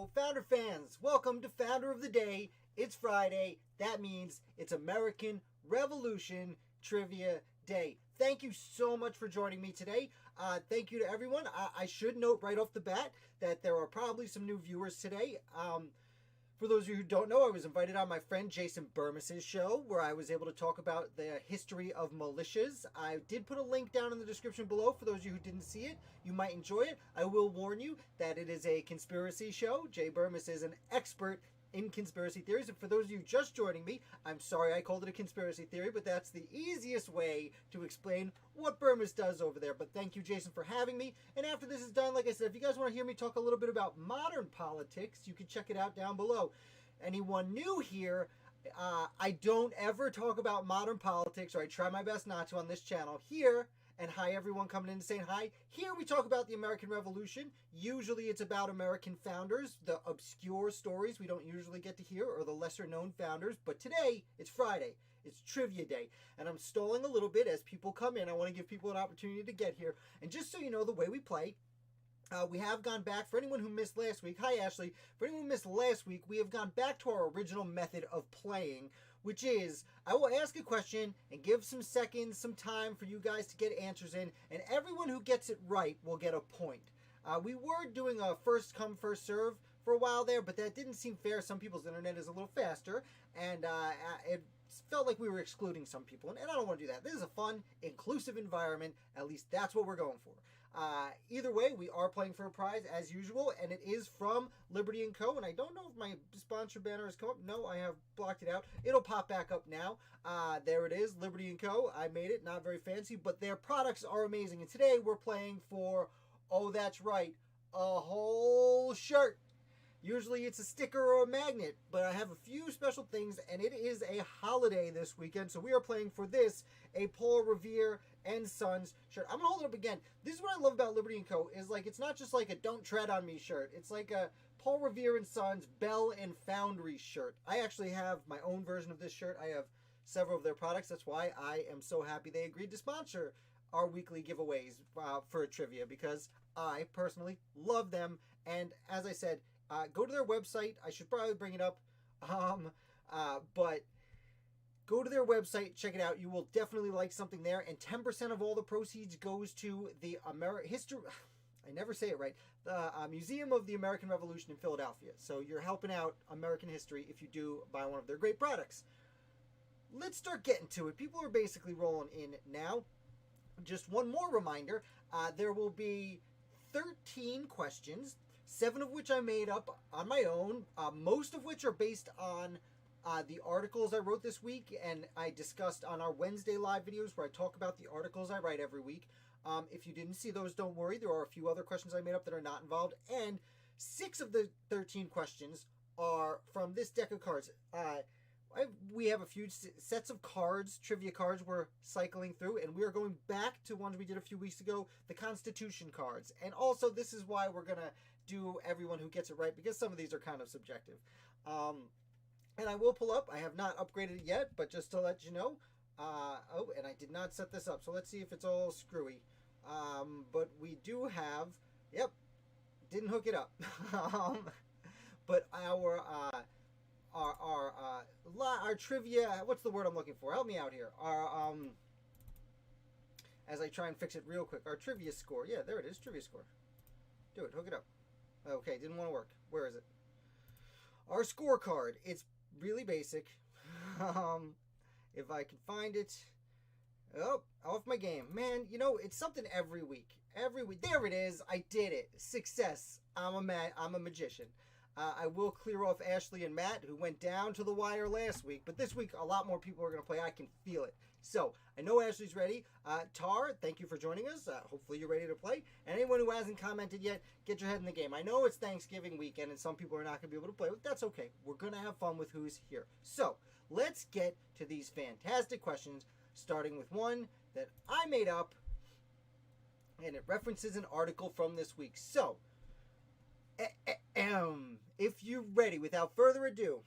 Hello, Founder fans. Welcome to Founder of the Day. It's Friday. That means it's American Revolution Trivia Day. Thank you so much for joining me today. Thank you to everyone. I should note right off the bat that there are probably some new viewers today. For those of you who don't know, I was invited on my friend Jason Burmis's show where I was able to talk about the history of militias. I did put a link down in the description below for those of you who didn't see it. You might enjoy it. I will warn you that it is a conspiracy show. Jay Burmis is an expert in conspiracy theories. And for those of you just joining me, I'm sorry I called it a conspiracy theory, but that's the easiest way to explain what Burmis does over there. But thank you, Jason, for having me. And after this is done, like I said, if you guys want to hear me talk a little bit about modern politics, you can check it out down below. Anyone new here, I don't ever talk about modern politics, or I try my best not to on this channel. Here, and hi everyone coming in and saying hi. Here we talk about the American Revolution. Usually it's about American founders, the obscure stories we don't usually get to hear, or the lesser known founders. But today, it's Friday. It's Trivia Day. And I'm stalling a little bit as people come in. I want to give people an opportunity to get here. And just so you know the way we play, we have gone back, for anyone who missed last week, hi Ashley, for anyone who missed last week, we have gone back to our original method of playing, which is, I will ask a question and give some seconds, some time for you guys to get answers in, and everyone who gets it right will get a point. We were doing a first come, first serve for a while there, but that didn't seem fair. Some people's internet is a little faster, and it felt like we were excluding some people, and I don't want to do that. This is a fun, inclusive environment. At least that's what we're going for. Either way, we are playing for a prize as usual, and it is from Liberty & Co. And I don't know if my sponsor banner has come up. No, I have blocked it out. It'll pop back up now. There it is, Liberty & Co. I made it, not very fancy, but their products are amazing. And today we're playing for, oh, that's right, a whole shirt. Usually it's a sticker or a magnet, but I have a few special things, and it is a holiday this weekend, so we are playing for this, a Paul Revere and Sons shirt. I'm going to hold it up again. This is what I love about Liberty & Co. is like, it's not just like a Don't Tread on Me shirt. It's like a Paul Revere and Sons Bell and Foundry shirt. I actually have my own version of this shirt. I have several of their products. That's why I am so happy they agreed to sponsor our weekly giveaways for trivia, because I personally love them, and as I said, go to their website. I should probably bring it up, but go to their website, check it out. You will definitely like something there, and 10% of all the proceeds goes to the I never say it right. The Museum of the American Revolution in Philadelphia. So you're helping out American history if you do buy one of their great products. Let's start getting to it. People are basically rolling in now. Just one more reminder. There will be 13 questions. 7 of which I made up on my own, most of which are based on the articles I wrote this week and I discussed on our Wednesday live videos where I talk about the articles I write every week. If you didn't see those, don't worry. There are a few other questions I made up that are not involved. And 6 of the 13 questions are from this deck of cards. We have a few sets of cards, trivia cards we're cycling through, and we are going back to ones we did a few weeks ago, the Constitution cards. And also, this is why we're going to do everyone who gets it right, because some of these are kind of subjective. And I will pull up. I have not upgraded it yet, but just to let you know. Oh, and I did not set this up, so let's see if it's all screwy. But we do have, yep, didn't hook it up. But our trivia, what's the word I'm looking for? Help me out here. As I try and fix it real quick, our trivia score. Yeah, there it is, trivia score. Do it, hook it up. Okay, didn't want to work. Where is it? Our scorecard. It's really basic. If I can find it. Oh, off my game. Man, you know, it's something every week. Every week. There it is. I did it. Success. I'm a magician. I will clear off Ashley and Matt, who went down to the wire last week. But this week, a lot more people are going to play. I can feel it. So, I know Ashley's ready. Tar, thank you for joining us. Hopefully you're ready to play. And anyone who hasn't commented yet, get your head in the game. I know it's Thanksgiving weekend, and some people are not going to be able to play. But that's okay. We're going to have fun with who's here. So, let's get to these fantastic questions, starting with one that I made up. And it references an article from this week. So, if you're ready, without further ado,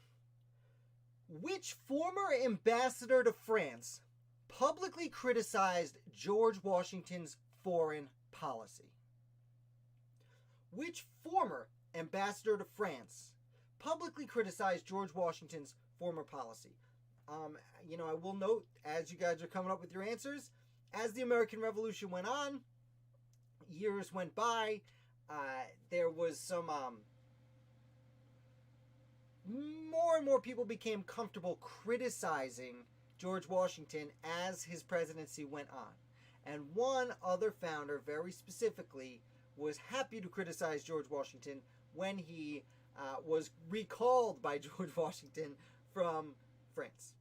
which former ambassador to France publicly criticized George Washington's foreign policy? Which former ambassador to France, publicly criticized George Washington's former policy. I will note, as you guys are coming up with your answers, as the American Revolution went on, years went by, there was some more and more people became comfortable criticizing George Washington as his presidency went on. And one other founder, very specifically, was happy to criticize George Washington when he was recalled by George Washington from France.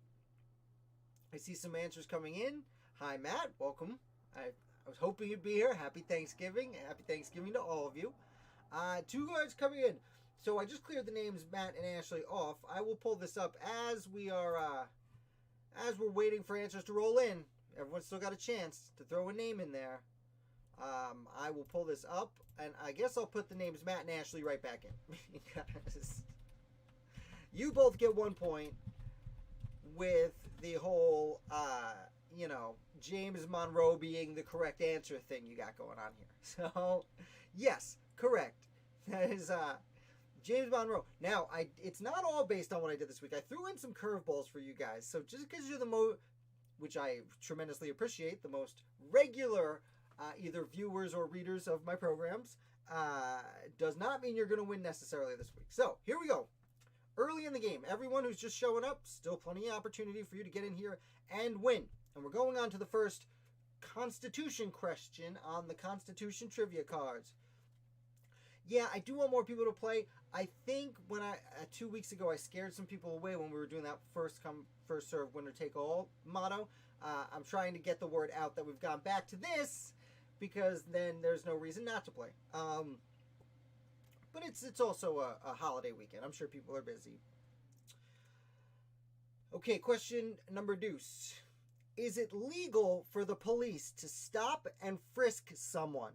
I see some answers coming in. Hi, Matt. Welcome. I was hoping you'd be here. Happy Thanksgiving. Happy Thanksgiving to all of you. 2 guys coming in. So I just cleared the names Matt and Ashley off. I will pull this up as we're waiting for answers to roll in. Everyone's still got a chance to throw a name in there. I will pull this up, and I guess I'll put the names Matt and Ashley right back in. Because you both get 1 point with the whole, James Monroe being the correct answer thing you got going on here. So, yes, correct. That is James Monroe. Now, it's not all based on what I did this week. I threw in some curveballs for you guys. So just because you're the which I tremendously appreciate, the most regular either viewers or readers of my programs, does not mean you're going to win necessarily this week. So, here we go. Early in the game, everyone who's just showing up, still plenty of opportunity for you to get in here and win. And we're going on to the first Constitution question on the Constitution trivia cards. Yeah, I do want more people to play. I think when 2 weeks ago, I scared some people away when we were doing that first come, first serve, winner take all motto. I'm trying to get the word out that we've gone back to this, because then there's no reason not to play. But it's also a holiday weekend. I'm sure people are busy. Okay, question number deuce. Is it legal for the police to stop and frisk someone,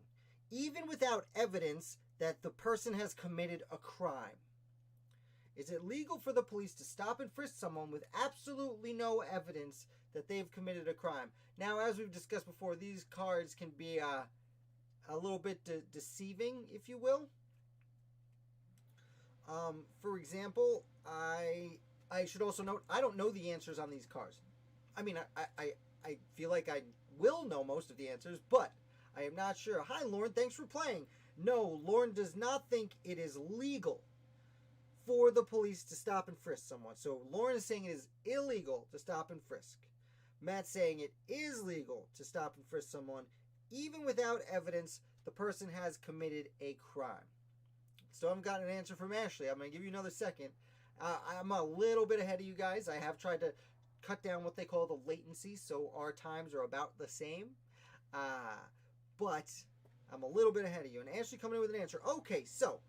even without evidence that the person has committed a crime? Is it legal for the police to stop and frisk someone with absolutely no evidence that they've committed a crime? Now, as we've discussed before, these cards can be a little bit deceiving, if you will. For example, I should also note, I don't know the answers on these cards. I mean, I feel like I will know most of the answers, but I am not sure. Hi, Lauren. Thanks for playing. No, Lauren does not think it is legal for the police to stop and frisk someone. So Lauren is saying it is illegal to stop and frisk. Matt's saying it is legal to stop and frisk someone, even without evidence the person has committed a crime. Still haven't gotten an answer from Ashley. I'm going to give you another second. I'm a little bit ahead of you guys. I have tried to cut down what they call the latency, so our times are about the same. But I'm a little bit ahead of you. And Ashley coming in with an answer. Okay, so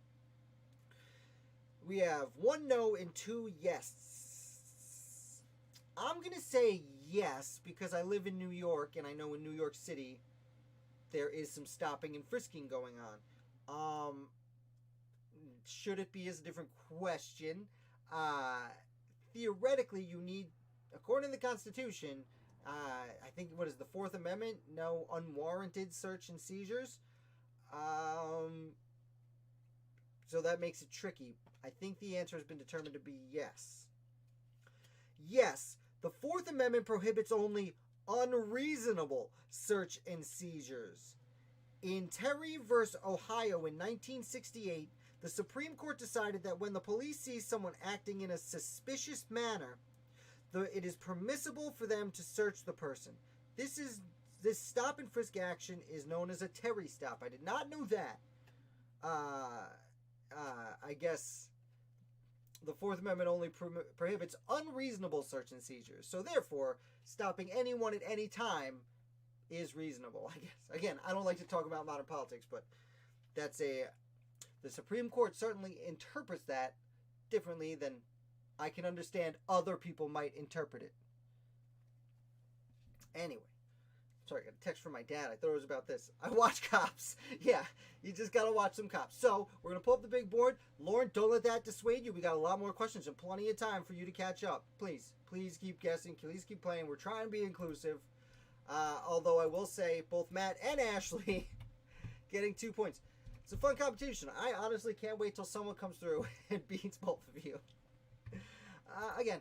we have 1 no and 2 yes. I'm going to say yes because I live in New York, and I know in New York City there is some stopping and frisking going on. Should it be is a different question. Theoretically, you need, according to the Constitution, I think, what is the 4th Amendment? No unwarranted search and seizures. So that makes it tricky. I think the answer has been determined to be yes. Yes, the 4th Amendment prohibits only unreasonable search and seizures. In Terry v. Ohio in 1968, the Supreme Court decided that when the police see someone acting in a suspicious manner, it is permissible for them to search the person. This stop and frisk action is known as a Terry stop. I did not know that. I guess the 4th Amendment only prohibits unreasonable search and seizures. So therefore, stopping anyone at any time is reasonable, I guess. Again, I don't like to talk about modern politics, but the Supreme Court certainly interprets that differently than I can understand other people might interpret it. Anyway. Sorry, I got a text from my dad. I thought it was about this. I watch Cops. Yeah, you just got to watch some Cops. So, we're going to pull up the big board. Lauren, don't let that dissuade you. We got a lot more questions and plenty of time for you to catch up. Please keep guessing. Please keep playing. We're trying to be inclusive. Although I will say, both Matt and Ashley getting 2 points. It's a fun competition. I honestly can't wait till someone comes through and beats both of you. Again,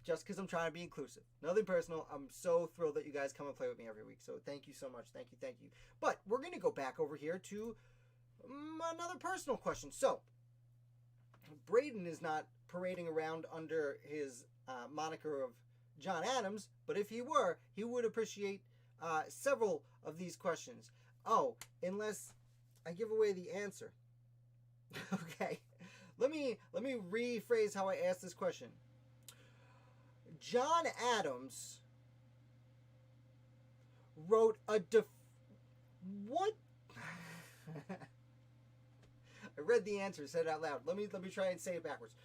just because I'm trying to be inclusive. Nothing personal. I'm so thrilled that you guys come and play with me every week. So thank you so much. Thank you, thank you. But we're going to go back over here to another personal question. So, Braden is not parading around under his moniker of John Adams, but if he were, he would appreciate several of these questions. Oh, unless I give away the answer. Okay. Let me rephrase how I asked this question. John Adams wrote a what? I read the answer, said it out loud. Let me try and say it backwards.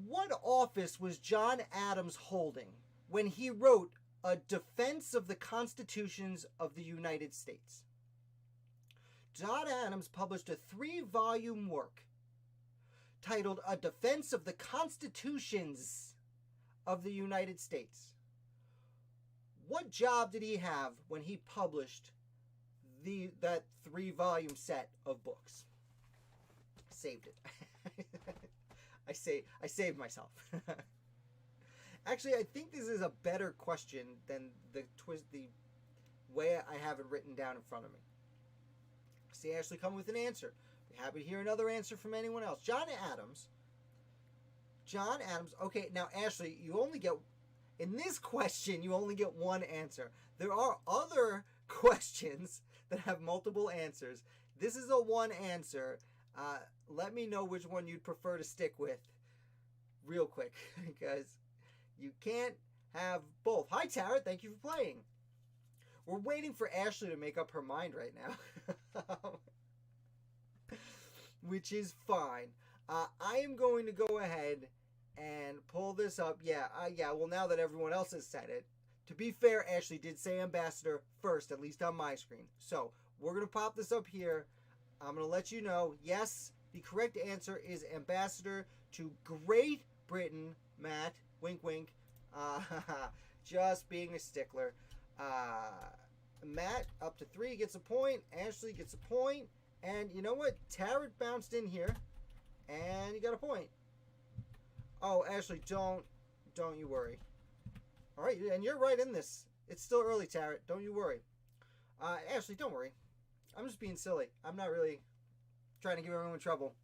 What office was John Adams holding when he wrote A Defense of the Constitutions of the United States? John Adams published a 3-volume work titled A Defense of the Constitutions of the United States. What job did he have when he published that 3-volume set of books? Saved it. I saved myself. Actually, I think this is a better question than the way I have it written down in front of me. See Ashley come with an answer. Be happy to hear another answer from anyone else. John Adams. Okay, now Ashley, you only get, in this question, you only get one answer. There are other questions that have multiple answers. This is a one answer. Let me know which one you'd prefer to stick with real quick, because you can't have both. Hi, Tara. Thank you for playing. We're waiting for Ashley to make up her mind right now, which is fine. I am going to go ahead and pull this up. Yeah, well, now that everyone else has said it, to be fair, Ashley did say ambassador first, at least on my screen. So we're going to pop this up here. I'm going to let you know, yes, the correct answer is ambassador to Great Britain. Matt, wink, wink. Just being a stickler. Matt, up to 3, gets a point. Ashley gets a point. And you know what? Tara bounced in here. And you got a point. Oh, Ashley, don't you worry. All right, and you're right in this. It's still early, Tara. Don't you worry. Ashley, don't worry. I'm just being silly. I'm not really trying to give everyone trouble.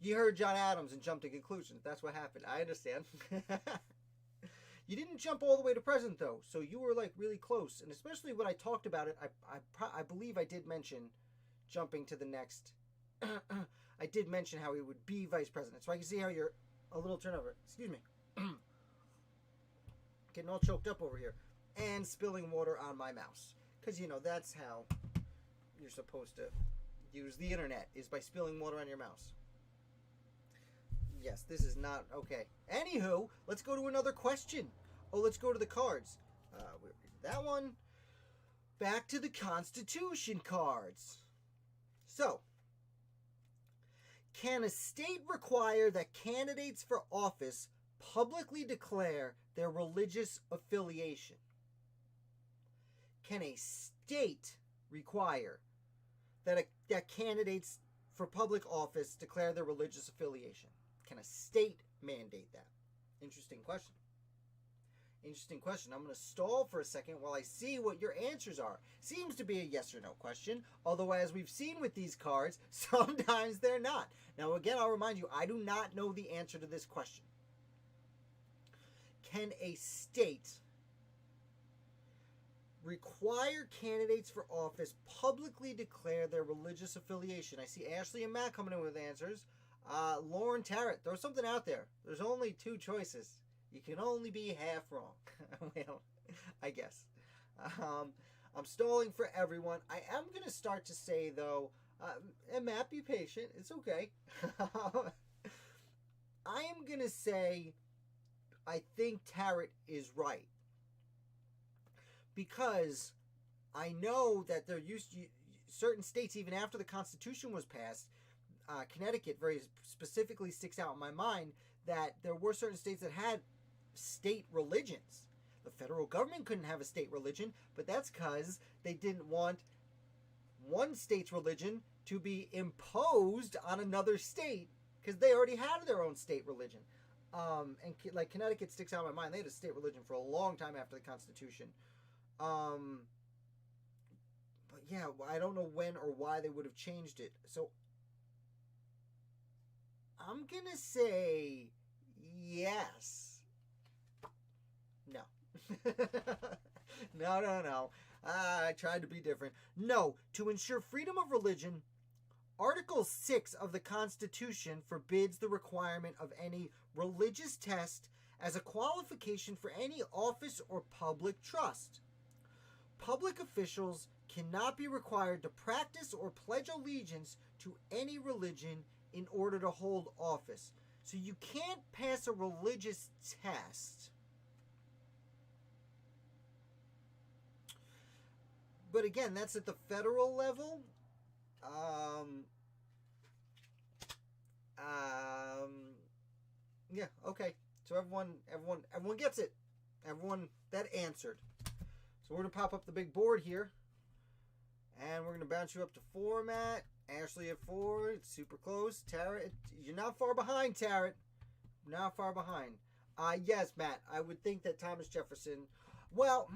You heard John Adams and jumped to conclusions. That's what happened. I understand. You didn't jump all the way to present, though, so you were, like, really close. And especially when I talked about it, I believe I did mention jumping to the next. I did mention how he would be vice president. So I can see how you're a little turnover. Excuse me. Getting all choked up over here. And spilling water on my mouse. Because, you know, that's how you're supposed to use the internet, is by spilling water on your mouse. Yes, this is not okay. Anywho, let's go to another question. Oh, let's go to the cards. That one. Back to the Constitution cards. So, can a state require that candidates for office publicly declare their religious affiliation? Can a state require that candidates for public office declare their religious affiliation? Can a state mandate that? Interesting question. Interesting question. I'm going to stall for a second while I see what your answers are. Seems to be a yes or no question, although as we've seen with these cards, sometimes they're not. Now again, I'll remind you, I do not know the answer to this question. Can a state require candidates for office publicly declare their religious affiliation? I see Ashley and Matt coming in with answers. Lauren Tarrant, throw something out there. There's only 2 choices. You can only be half wrong. Well, I guess. I'm stalling for everyone. I am going to start to say, though, and Matt, be patient. It's okay. I am going to say I think Tarrant is right. Because I know that there used to, certain states, even after the Constitution was passed, Connecticut very specifically sticks out in my mind, that there were certain states that had state religions. The federal government couldn't have a state religion, but that's because they didn't want one state's religion to be imposed on another state because they already had their own state religion. And like Connecticut sticks out in my mind. They had a state religion for a long time after the Constitution. But yeah, I don't know when or why they would have changed it. So I'm gonna say yes. No. No. I tried to be different. No, to ensure freedom of religion, Article 6 of the Constitution forbids the requirement of any religious test as a qualification for any office or public trust. Public officials cannot be required to practice or pledge allegiance to any religion in order to hold office. So you can't pass a religious test. But again, that's at the federal level. Yeah, okay. So everyone gets it. Everyone that answered. So we're gonna pop up the big board here, and we're gonna bounce you up to 4, Matt. Ashley at 4. It's super close. Tara, you're not far behind, Tara. Not far behind. Yes, Matt. I would think that Thomas Jefferson. Well,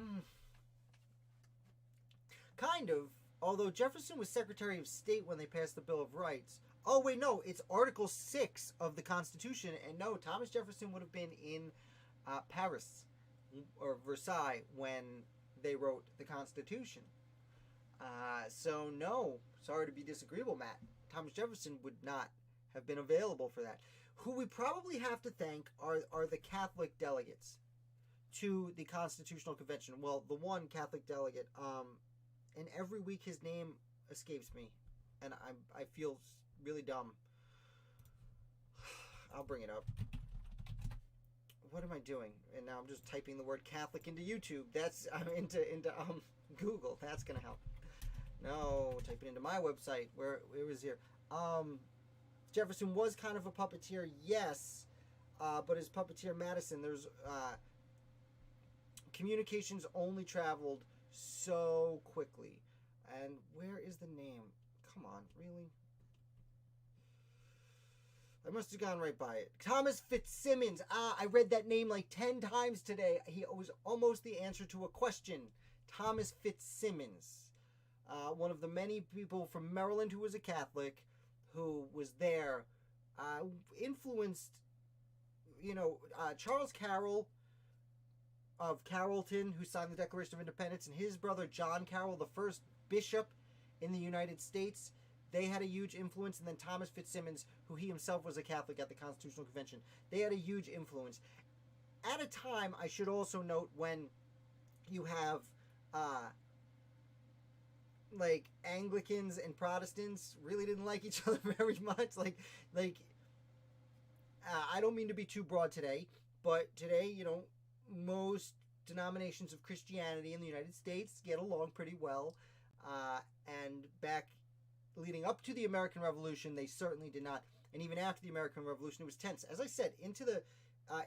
kind of. Although Jefferson was Secretary of State when they passed the Bill of Rights. Oh, wait, no. It's Article 6 of the Constitution. And no, Thomas Jefferson would have been in Paris or Versailles when they wrote the Constitution. So, no. Sorry to be disagreeable, Matt. Thomas Jefferson would not have been available for that. Who we probably have to thank are the Catholic delegates to the Constitutional Convention. Well, the one Catholic delegate, and every week his name escapes me, and I feel really dumb. I'll bring it up. What am I doing? And now I'm just typing the word Catholic into YouTube. I'm into Google. That's gonna help. No, type it into my website where it was here. Jefferson was kind of a puppeteer, yes, but his puppeteer Madison, there's communications only traveled so quickly. And where is the name? Come on, really? I must have gone right by it. Thomas Fitzsimmons. I read that name like 10 times today. He was almost the answer to a question. Thomas Fitzsimmons. One of the many people from Maryland who was a Catholic, who was there, influenced, Charles Carroll of Carrollton, who signed the Declaration of Independence, and his brother John Carroll, the first bishop in the United States. They had a huge influence, and then Thomas Fitzsimmons, who he himself was a Catholic at the Constitutional Convention. They had a huge influence. At a time, I should also note, when you have like Anglicans and Protestants really didn't like each other very much. I don't mean to be too broad today, but today, most denominations of Christianity in the United States get along pretty well. And back leading up to the American Revolution, they certainly did not. And even after the American Revolution, it was tense. As I said, into the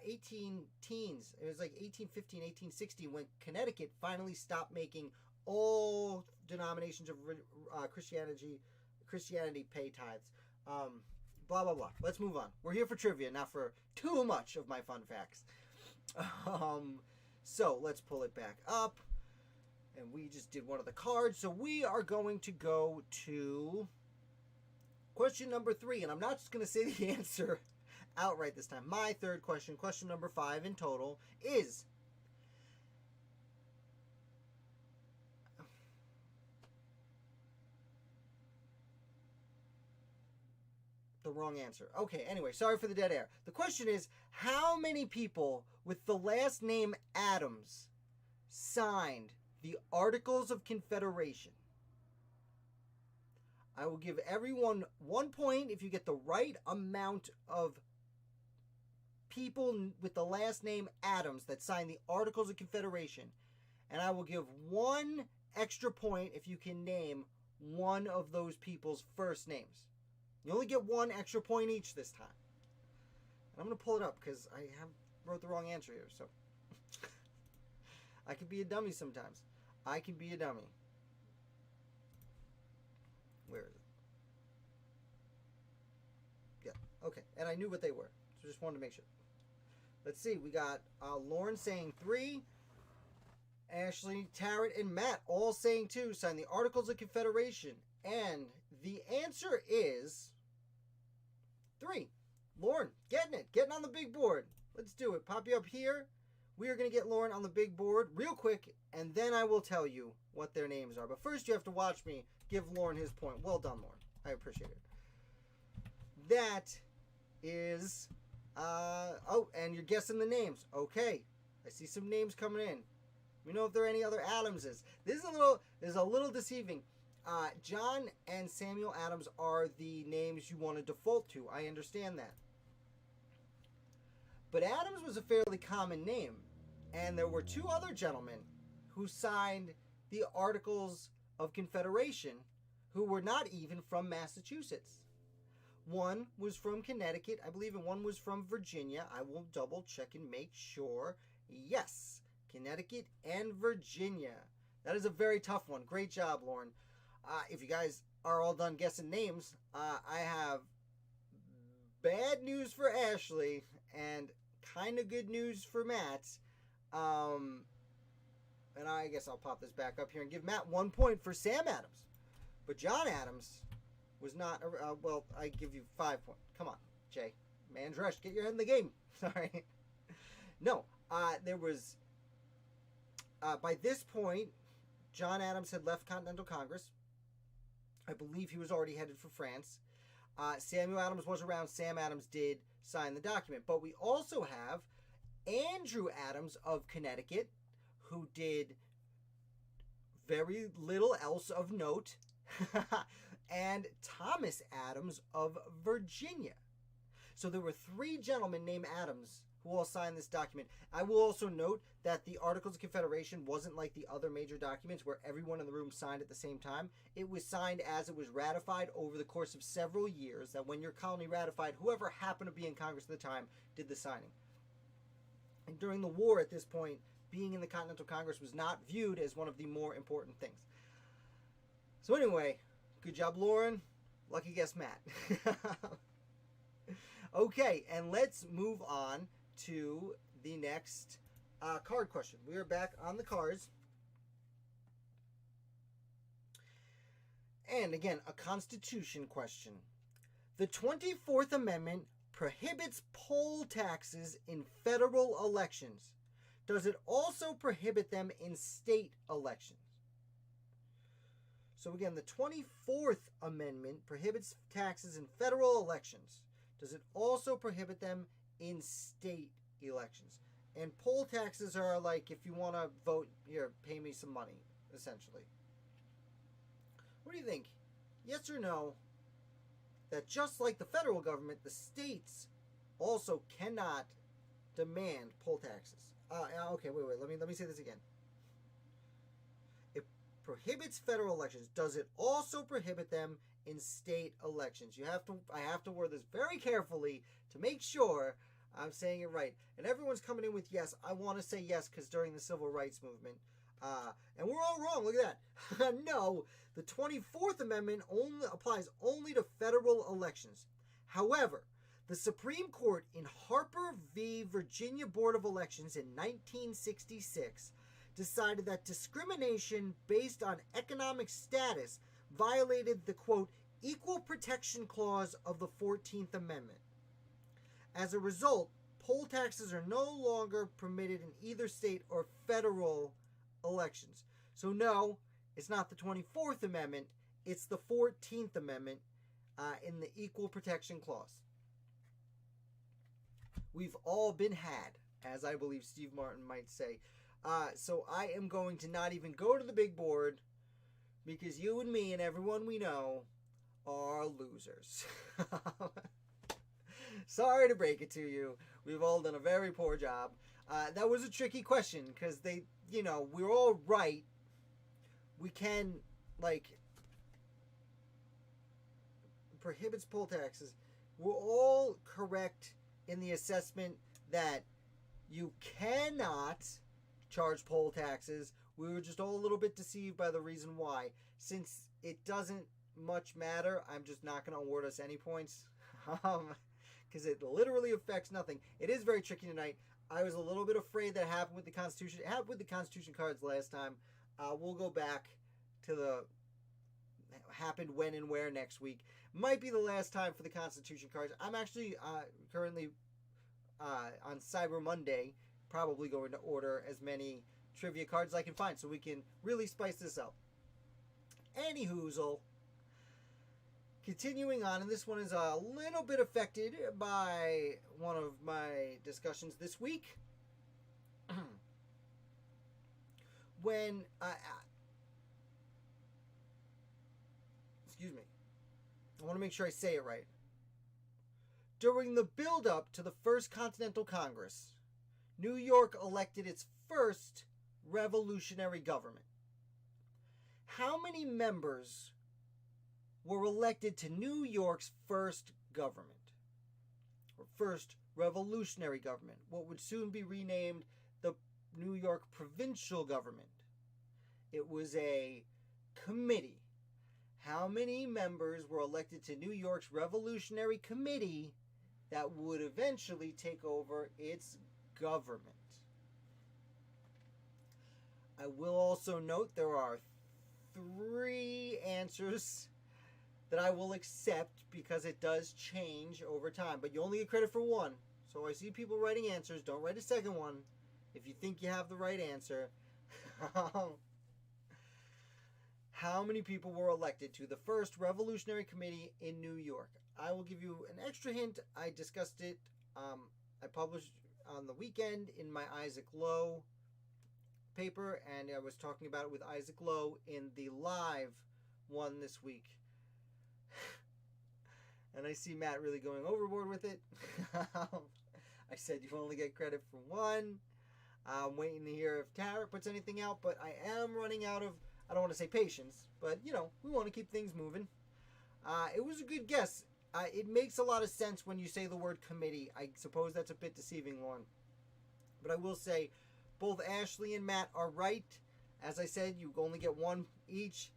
18 teens, it was like 1815, 1816, when Connecticut finally stopped making all denominations of Christianity pay tithes. Blah, blah, blah. Let's move on. We're here for trivia, not for too much of my fun facts. So let's pull it back up. And we just did one of the cards. So we are going to go to question number 3. And I'm not just going to say the answer outright this time. My third question, question number 5 in total, is the wrong answer. Okay, anyway, sorry for the dead air. The question is, how many people with the last name Adams signed the Articles of Confederation? I will give everyone 1 point if you get the right amount of people with the last name Adams that signed the Articles of Confederation. And I will give 1 extra point if you can name one of those people's first names. You only get 1 extra point each this time. And I'm going to pull it up because I wrote the wrong answer here. So I can be a dummy sometimes. I can be a dummy. Where is it? Yeah, okay. And I knew what they were, so just wanted to make sure. Let's see. We got Lauren saying 3. Ashley, Tarrant, and Matt all saying 2. Sign the Articles of Confederation. And the answer is 3. Lauren, getting on the big board. Let's do it. Pop you up here. We are going to get Lauren on the big board real quick, and then I will tell you what their names are. But first, you have to watch me give Lauren his point. Well done, Lauren. I appreciate it. That is, oh, and you're guessing the names. Okay. I see some names coming in. We know if there are any other Adamses. This is a little deceiving. John and Samuel Adams are the names you want to default to. I understand that. But Adams was a fairly common name. And there were 2 other gentlemen who signed the Articles of Confederation who were not even from Massachusetts. One was from Connecticut, I believe, and one was from Virginia. I will double check and make sure. Yes, Connecticut and Virginia. That is a very tough one. Great job, Lauren. If you guys are all done guessing names, I have bad news for Ashley and kind of good news for Matt. And I guess I'll pop this back up here and give Matt 1 point for Sam Adams. But John Adams was not, well, I give you 5 points. Come on, Jay. Man's rush. Get your head in the game. Sorry. No, there was, by this point, John Adams had left Continental Congress. I believe he was already headed for France. Samuel Adams was around. Sam Adams did sign the document. But we also have Andrew Adams of Connecticut, who did very little else of note, and Thomas Adams of Virginia. So there were 3 gentlemen named Adams who all signed this document. I will also note that the Articles of Confederation wasn't like the other major documents where everyone in the room signed at the same time. It was signed as it was ratified over the course of several years, that when your colony ratified, whoever happened to be in Congress at the time did the signing. And during the war at this point, being in the Continental Congress was not viewed as one of the more important things. So anyway, good job, Lauren. Lucky guess, Matt. Okay, and let's move on to the next card question. We are back on the cards. And again, a Constitution question. The 24th Amendment prohibits poll taxes in federal elections. Does it also prohibit them in state elections? So again, the 24th Amendment prohibits taxes in federal elections. Does it also prohibit them in state elections? And poll taxes are like, if you want to vote, here, pay me some money, essentially. What do you think? Yes or no? That just like the federal government, the states also cannot demand poll taxes. Okay, wait. Let me say this again. It prohibits federal elections. Does it also prohibit them in state elections? I have to word this very carefully to make sure I'm saying it right. And everyone's coming in with yes. I want to say yes because during the Civil Rights Movement. And we're all wrong. Look at that. No, the 24th Amendment applies only to federal elections. However, the Supreme Court in Harper v. Virginia Board of Elections in 1966 decided that discrimination based on economic status violated the, quote, Equal Protection Clause of the 14th Amendment. As a result, poll taxes are no longer permitted in either state or federal elections. So no, it's not the 24th Amendment, it's the 14th Amendment in the Equal Protection Clause. We've all been had, as I believe Steve Martin might say. So I am going to not even go to the big board because you and me and everyone we know are losers. Sorry to break it to you. We've all done a very poor job. That was a tricky question because we're all right. We can, prohibits poll taxes. We're all correct in the assessment that you cannot charge poll taxes. We were just all a little bit deceived by the reason why. Since it doesn't much matter. I'm just not going to award us any points because it literally affects nothing. It is very tricky tonight. I was a little bit afraid that happened with the Constitution. It happened with the Constitution cards last time. We'll go back to the happened when and where next week. Might be the last time for the Constitution cards. I'm actually currently on Cyber Monday probably going to order as many trivia cards as I can find so we can really spice this up. Anyhoozle, continuing on, and this one is a little bit affected by one of my discussions this week. When excuse me, I want to make sure I say it right. During the build-up to the First Continental Congress, New York elected its first revolutionary government. How many members were elected to New York's first government? Or first revolutionary government, what would soon be renamed the New York provincial government. It was a committee. How many members were elected to New York's revolutionary committee that would eventually take over its government? I will also note there are 3 answers that I will accept because it does change over time, but you only get credit for 1. So I see people writing answers. Don't write a second one if you think you have the right answer. How many people were elected to the first revolutionary committee in New York? I will give you an extra hint. I discussed it. I published on the weekend in my Isaac Lowe paper, and I was talking about it with Isaac Lowe in the live one this week. And I see Matt really going overboard with it. I said you only get credit for 1. I'm waiting to hear if Tara puts anything out, but I am running out of, I don't want to say patience, but you know, we want to keep things moving. It was a good guess. It makes a lot of sense when you say the word committee. I suppose that's a bit deceiving, Lauren. But I will say, both Ashley and Matt are right. As I said, you only get 1 each.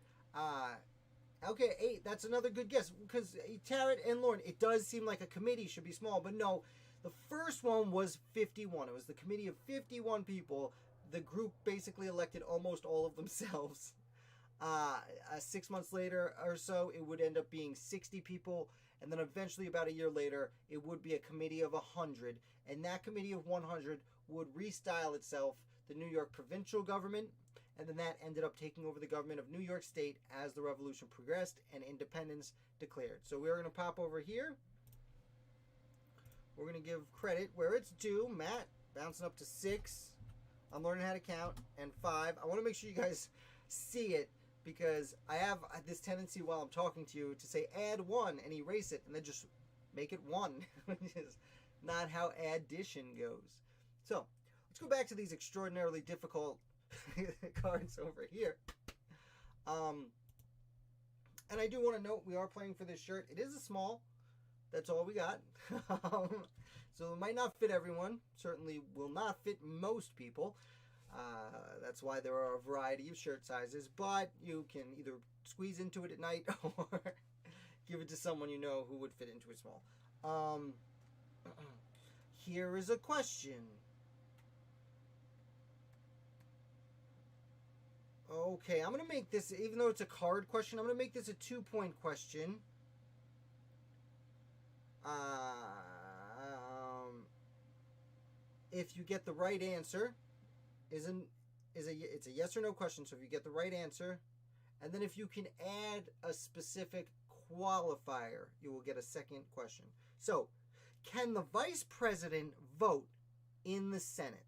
Okay, 8. That's another good guess. Because Tarot and Lauren, it does seem like a committee should be small. But no, the first one was 51. It was the committee of 51 people. The group basically elected almost all of themselves. 6 months later or so, it would end up being 60 people. And then eventually, about a year later, it would be a committee of 100. And that committee of 100 would restyle itself the New York provincial government. And then that ended up taking over the government of New York State as the revolution progressed and independence declared. So we're going to pop over here. We're going to give credit where it's due. Matt, bouncing up to 6. I'm learning how to count. And 5. I want to make sure you guys see it, because I have this tendency while I'm talking to you to say add 1 and erase it and then just make it 1, which is not how addition goes. So let's go back to these extraordinarily difficult cards over here. And I do want to note we are playing for this shirt. It is a small. That's all we got. So it might not fit everyone. Certainly will not fit most people. That's why there are a variety of shirt sizes, but you can either squeeze into it at night or give it to someone you know who would fit into it small. Here is a question. Okay, I'm going to make this, even though it's a card question, I'm going to make this a 2-point question. If you get the right answer, it's a yes or no question, so if you get the right answer, and then if you can add a specific qualifier, you will get a second question. So, can the vice president vote in the Senate?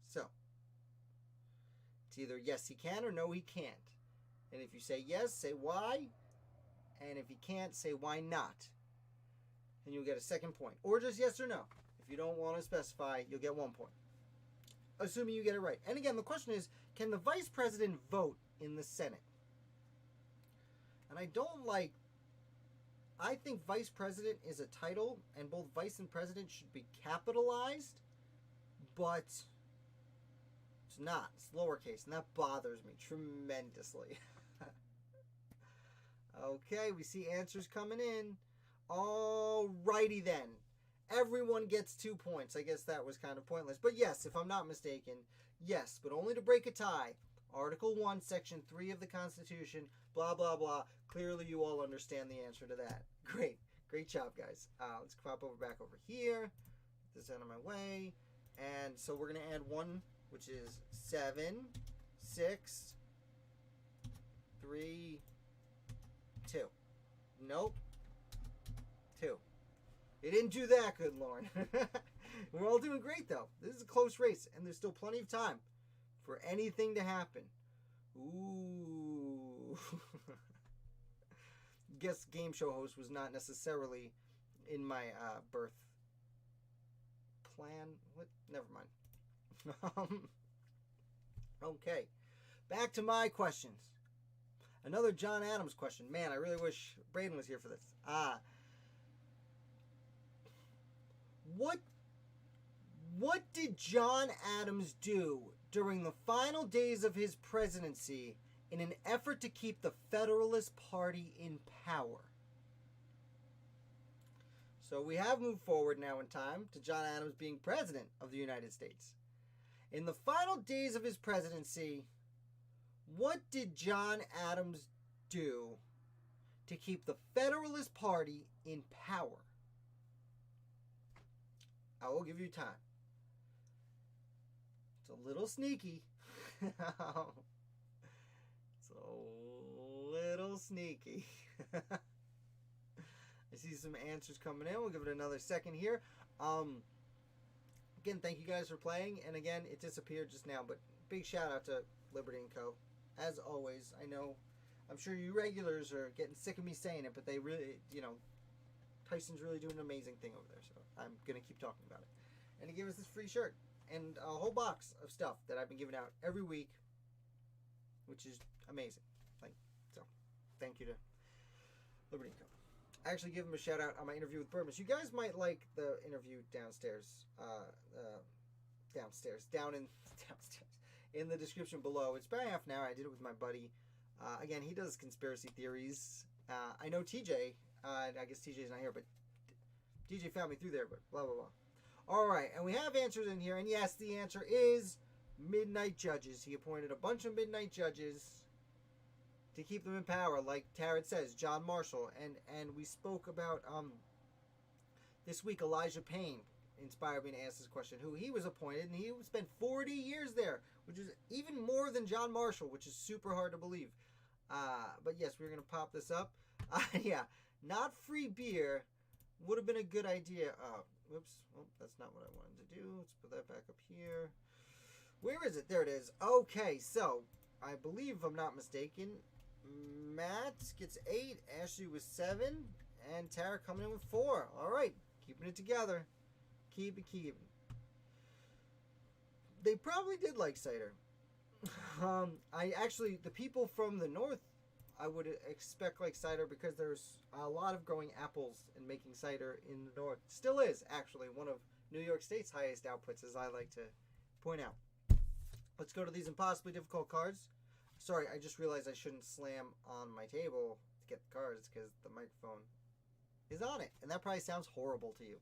So, it's either yes he can or no he can't. And if you say yes, say why. And if he can't, say why not. And you'll get a second point. Or just yes or no. If you don't want to specify, you'll get 1 point. Assuming you get it right. And again, the question is, can the vice president vote in the Senate? And I think vice president is a title, and both vice and president should be capitalized, but it's not. It's lowercase, and that bothers me tremendously. Okay, we see answers coming in. Alrighty then. Everyone gets 2 points. I guess that was kind of pointless. But yes, if I'm not mistaken, yes, but only to break a tie. Article 1, Section 3 of the Constitution, blah, blah, blah. Clearly you all understand the answer to that. Great. Great job, guys. Let's pop back over here. Get this out of my way. And so we're going to add 1, which is 7, 6, 3, 2. Nope. 2. It didn't do that good, Lauren. We're all doing great, though. This is a close race, and there's still plenty of time for anything to happen. Ooh. Guess game show host was not necessarily in my birth plan. What? Never mind. Okay. Back to my questions. Another John Adams question. Man, I really wish Braden was here for this. What did John Adams do during the final days of his presidency in an effort to keep the Federalist Party in power? So we have moved forward now in time to John Adams being president of the United States. In the final days of his presidency, what did John Adams do to keep the Federalist Party in power? I will give you time. It's a little sneaky. It's a little sneaky. I see some answers coming in. We'll give it another second here. Again, thank you guys for playing. And again, it disappeared just now, but big shout out to Liberty & Co. As always, I'm sure you regulars are getting sick of me saying it, but they really, Tyson's really doing an amazing thing over there. So I'm going to keep talking about it. And he gave us this free shirt and a whole box of stuff that I've been giving out every week, which is amazing. So thank you to Liberty & Co. I actually give him a shout out on my interview with Burmis. You guys might like the interview downstairs in the description below. It's about half an hour. I did it with my buddy. Again, he does conspiracy theories. I know TJ. I guess TJ's not here, but TJ found me through there. But blah blah blah. All right, and we have answers in here, and yes, the answer is midnight judges. He appointed a bunch of midnight judges to keep them in power, like Tarot says, John Marshall, and we spoke about this week Elijah Payne inspired me to ask this question, who he was appointed, and he spent 40 years there, which is even more than John Marshall, which is super hard to believe. But yes, we're going to pop this up. Yeah, not free beer would have been a good idea. Whoops, well, that's not what I wanted to do. Let's put that back up here. Where is it? There it is. Okay, so I believe, if I'm not mistaken, Matt gets 8, Ashley with 7, and Tara coming in with 4. All right, keeping it together. Keep it. They probably did like cider. The people from the north, I would expect like cider because there's a lot of growing apples and making cider in the north. Still is, actually, one of New York State's highest outputs, as I like to point out. Let's go to these impossibly difficult cards. Sorry, I just realized I shouldn't slam on my table to get the cards because the microphone is on it. And that probably sounds horrible to you.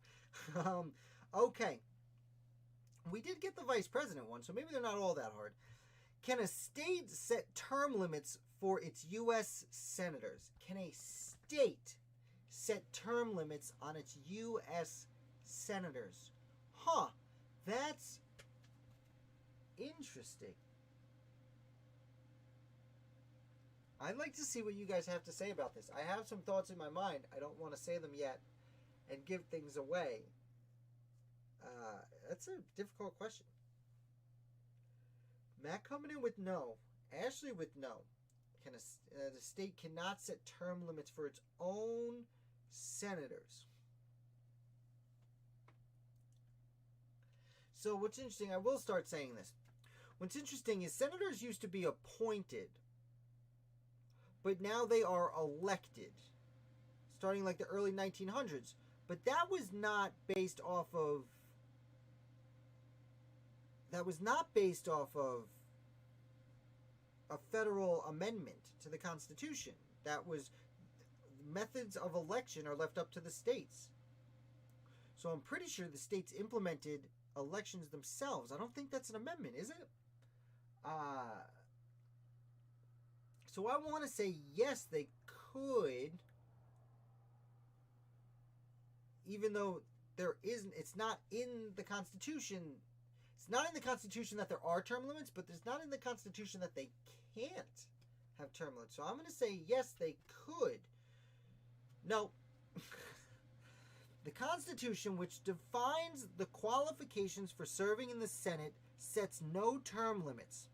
Okay. We did get the vice president one, so maybe they're not all that hard. Can a state set term limits for its U.S. senators? Can a state set term limits on its U.S. senators? Huh. That's interesting. I'd like to see what you guys have to say about this. I have some thoughts in my mind. I don't want to say them yet and give things away. That's a difficult question. Matt coming in with no. Ashley with no. The state cannot set term limits for its own senators. So what's interesting, I will start saying this. What's interesting is senators used to be appointed, but now they are elected, starting like the early 1900s. But that was not based off of a federal amendment to the Constitution. That was methods of election are left up to the states. So I'm pretty sure the states implemented elections themselves. I don't think that's an amendment, is it? So I want to say yes, they could, even though it's not in the Constitution. It's not in the Constitution that there are term limits, but there's not in the Constitution that they can't have term limits. So I'm going to say yes, they could. No. The Constitution, which defines the qualifications for serving in the Senate, sets no term limits.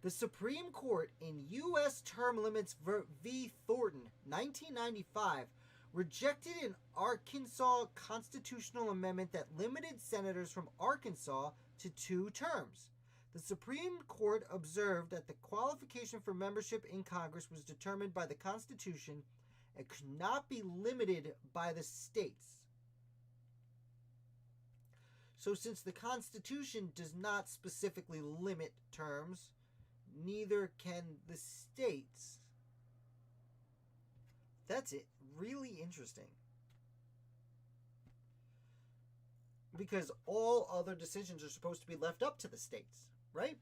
The Supreme Court in U.S. Term Limits v. Thornton, 1995, rejected an Arkansas constitutional amendment that limited senators from Arkansas to 2 terms. The Supreme Court observed that the qualification for membership in Congress was determined by the Constitution and could not be limited by the states. So since the Constitution does not specifically limit terms, neither can the states. That's it. Really interesting. Because all other decisions are supposed to be left up to the states, right?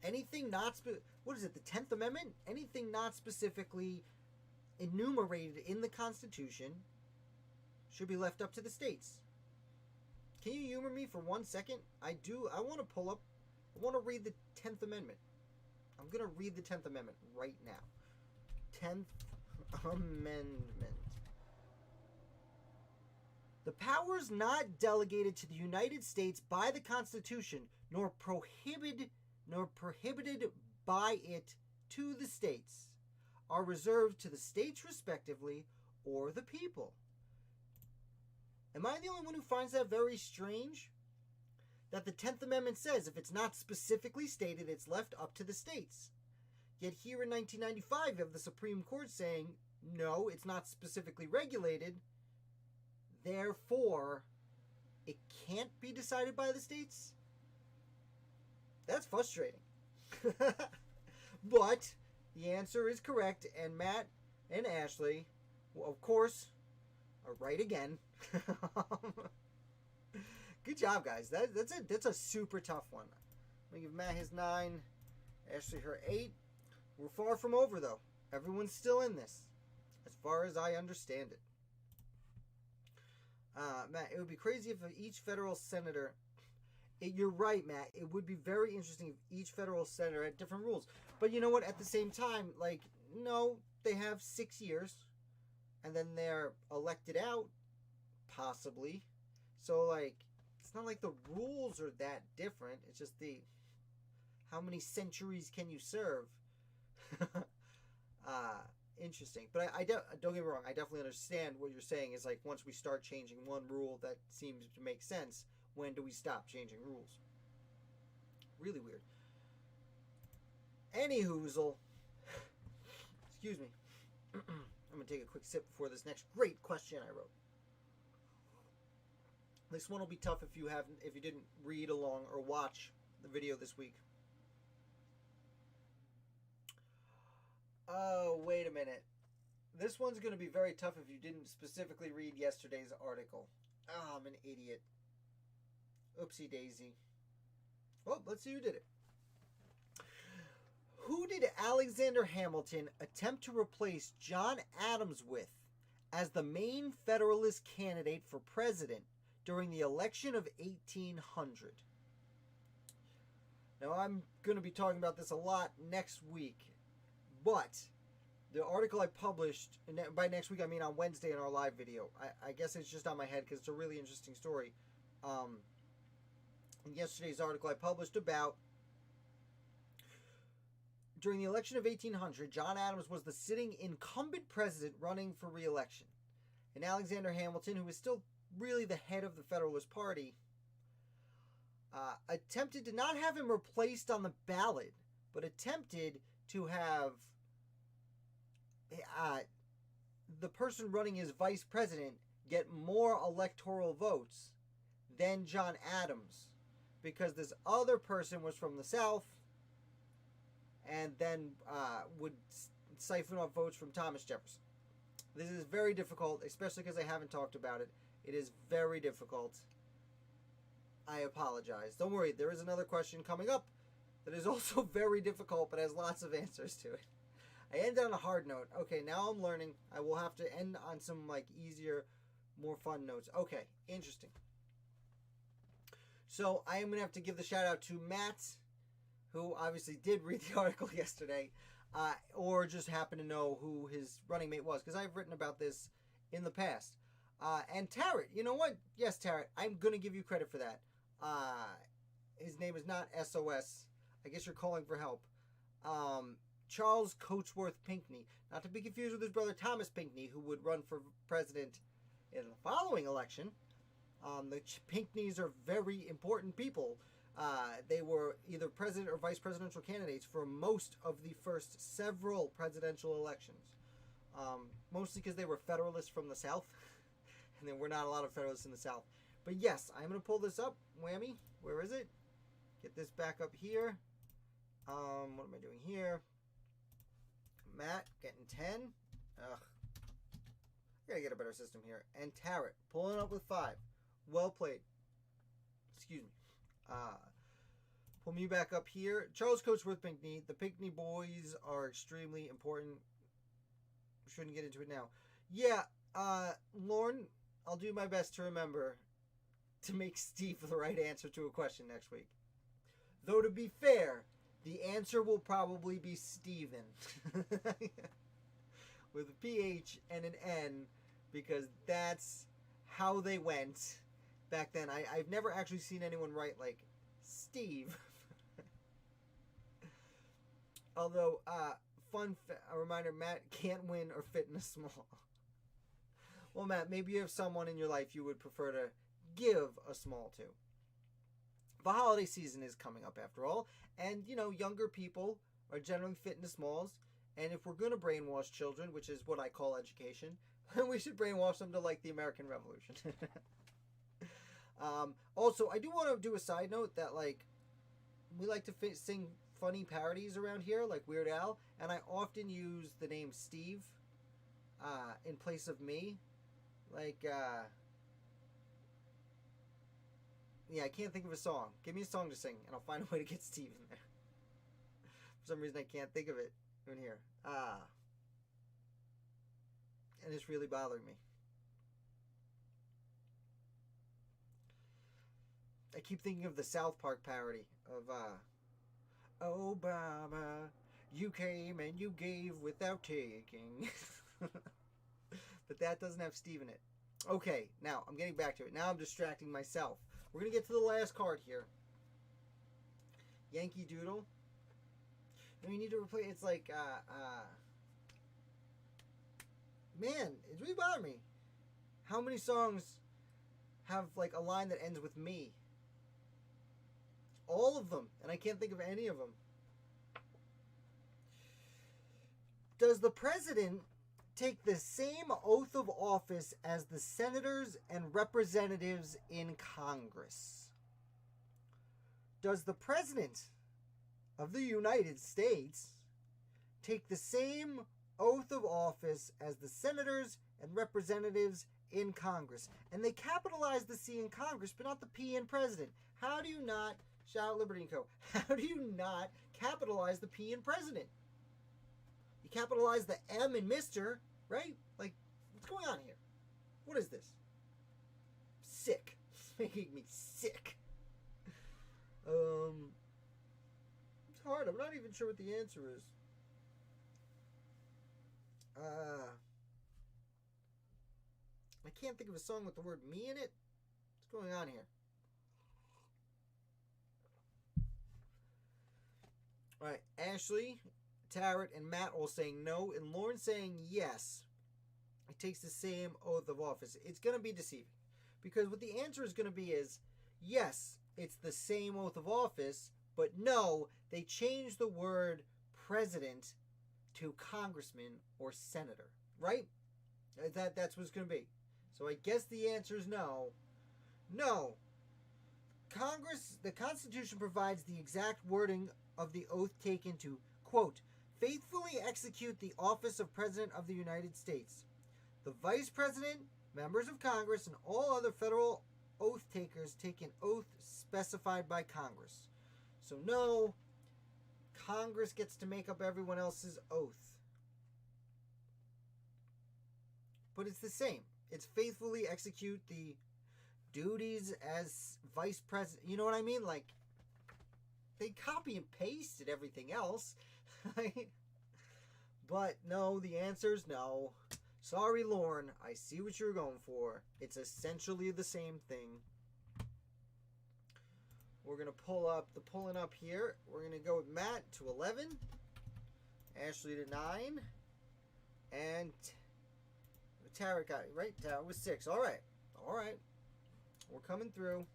Anything not what is it, the 10th Amendment? Anything not specifically enumerated in the Constitution should be left up to the states. Can you humor me for 1 second? I want to pull up, I want to read the 10th Amendment. I'm going to read the 10th Amendment right now. 10th Amendment. The powers not delegated to the United States by the Constitution, nor prohibited by it to the states, are reserved to the states respectively, or the people. Am I the only one who finds that very strange? That the 10th Amendment says if it's not specifically stated, it's left up to the states. Yet here in 1995, you have the Supreme Court saying, no, it's not specifically regulated, therefore, it can't be decided by the states? That's frustrating. But the answer is correct, and Matt and Ashley, well, of course, are right again. Good job, guys. That's a super tough one. I'm going to give Matt his 9, Ashley her 8. We're far from over, though. Everyone's still in this, as far as I understand it. Matt, it would be crazy if each federal senator... You're right, Matt. It would be very interesting if each federal senator had different rules. But you know what? At the same time, no, they have 6 years. And then they're elected out, possibly. So, it's not like the rules are that different. It's just how many centuries can you serve? Interesting. But I don't get me wrong. I definitely understand what you're saying is once we start changing one rule that seems to make sense, when do we stop changing rules? Really weird. Anyhoozle. Excuse me. I'm going to take a quick sip before this next great question I wrote. This one will be tough if you didn't read along or watch the video this week. Oh, wait a minute. This one's going to be very tough if you didn't specifically read yesterday's article. Oh, I'm an idiot. Oopsie daisy. Well, let's see who did it. Who did Alexander Hamilton attempt to replace John Adams with as the main Federalist candidate for president during the election of 1800? Now, I'm going to be talking about this a lot next week, but the article I published, and by next week I mean on Wednesday in our live video, I guess it's just on my head because it's a really interesting story. In yesterday's article I published about during the election of 1800, John Adams was the sitting incumbent president running for re-election. And Alexander Hamilton, who was still really the head of the Federalist Party, attempted to not have him replaced on the ballot, but attempted to have the person running as vice president get more electoral votes than John Adams, because this other person was from the South and then would siphon off votes from Thomas Jefferson. This is very difficult, especially because I haven't talked about it. It is very difficult. I apologize. Don't worry, there is another question coming up that is also very difficult, but has lots of answers to it. I ended on a hard note. Okay, now I'm learning. I will have to end on some like easier, more fun notes. Okay, interesting. So I am going to have to give the shout out to Matt, who obviously did read the article yesterday, or just happened to know who his running mate was, because I've written about this in the past. And Tarot, you know what? Yes, Tarot, I'm going to give you credit for that. His name is not SOS. I guess you're calling for help. Charles Coatsworth Pinckney, not to be confused with his brother Thomas Pinckney, who would run for president in the following election. The Pinckneys are very important people. They were either president or vice presidential candidates for most of the first several presidential elections. Mostly because they were Federalists from the South. And there were not a lot of Federalists in the South. But yes, I'm going to pull this up. Whammy. Where is it? Get this back up here. What am I doing here? Matt getting 10. Ugh. I gotta get a better system here. And Tarot pulling up with 5. Well played. Excuse me. Pull me back up here. Charles Coatsworth Pinckney. The Pinckney boys are extremely important. Shouldn't get into it now. Yeah, Lauren, I'll do my best to remember to make Steve the right answer to a question next week. Though to be fair, the answer will probably be Steven. With a PH and an N, because that's how they went back then. I've never actually seen anyone write like Steve. Although, a reminder, Matt can't win or fit in a small. Well, Matt, maybe you have someone in your life you would prefer to give a small to. The holiday season is coming up after all, and you know, younger people are generally fit into smalls, and if we're going to brainwash children, which is what I call education, we should brainwash them to like the American Revolution. Also, I do want to do a side note that like we like to sing funny parodies around here, like Weird Al, and I often use the name Steve in place of me. Like, yeah, I can't think of a song. Give me a song to sing, and I'll find a way to get Steve in there. For some reason, I can't think of it in here. And it's really bothering me. I keep thinking of the South Park parody of, oh, Baba, you came and you gave without taking. But that doesn't have Steve in it. Okay, now, I'm getting back to it. Now I'm distracting myself. We're going to get to the last card here. Yankee Doodle. And we need to replace, it's like, man, it's really bothering me. How many songs have, like, a line that ends with me? All of them, and I can't think of any of them. Does the president take the same oath of office as the senators and representatives in Congress? Does the president of the United States take the same oath of office as the senators and representatives in Congress? And they capitalize the C in Congress, but not the P in president. How do you not, shout out Liberty & Co., how do you not capitalize the P in president? You capitalize the M in Mr., right? Like, what's going on here? What is this? Sick. It's making me sick. It's hard. I'm not even sure what the answer is. I can't think of a song with the word me in it. What's going on here? Alright, Ashley, Tarot, and Matt all saying no, and Lauren saying yes. It takes the same oath of office. It's going to be deceiving. Because what the answer is going to be is, yes, it's the same oath of office, but no, they changed the word president to congressman or senator. Right? That's what it's going to be. So I guess the answer is no. No. The Constitution provides the exact wording of the oath taken to, quote, faithfully execute the office of President of the United States. The Vice President, members of Congress, and all other federal oath takers take an oath specified by Congress. So no, Congress gets to make up everyone else's oath. But it's the same. It's faithfully execute the duties as Vice President. You know what I mean? Like, they copy and pasted everything else. But no, the answer is no. Sorry, Lauren. I see what you're going for. It's essentially the same thing. We're going to pull up the pulling up here. We're going to go with Matt to 11. Ashley to 9. And Tara got it, right? Tara was 6. All right. All right. We're coming through.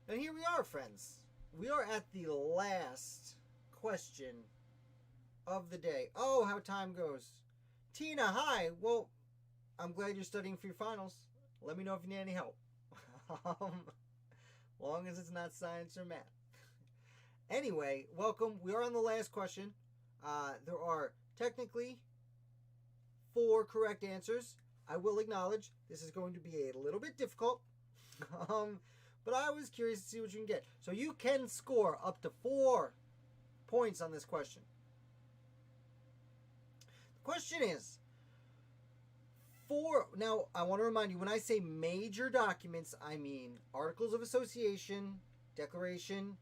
And here we are, friends. We are at the last question of the day. Oh, how time goes. Tina, hi. Well, I'm glad you're studying for your finals. Let me know if you need any help. Long as it's not science or math. Anyway, welcome. We are on the last question. There are technically 4 correct answers. I will acknowledge this is going to be a little bit difficult. But I was curious to see what you can get. So you can score up to 4 points on this question. The question is, now I want to remind you, when I say major documents, I mean Articles of Association, Declaration,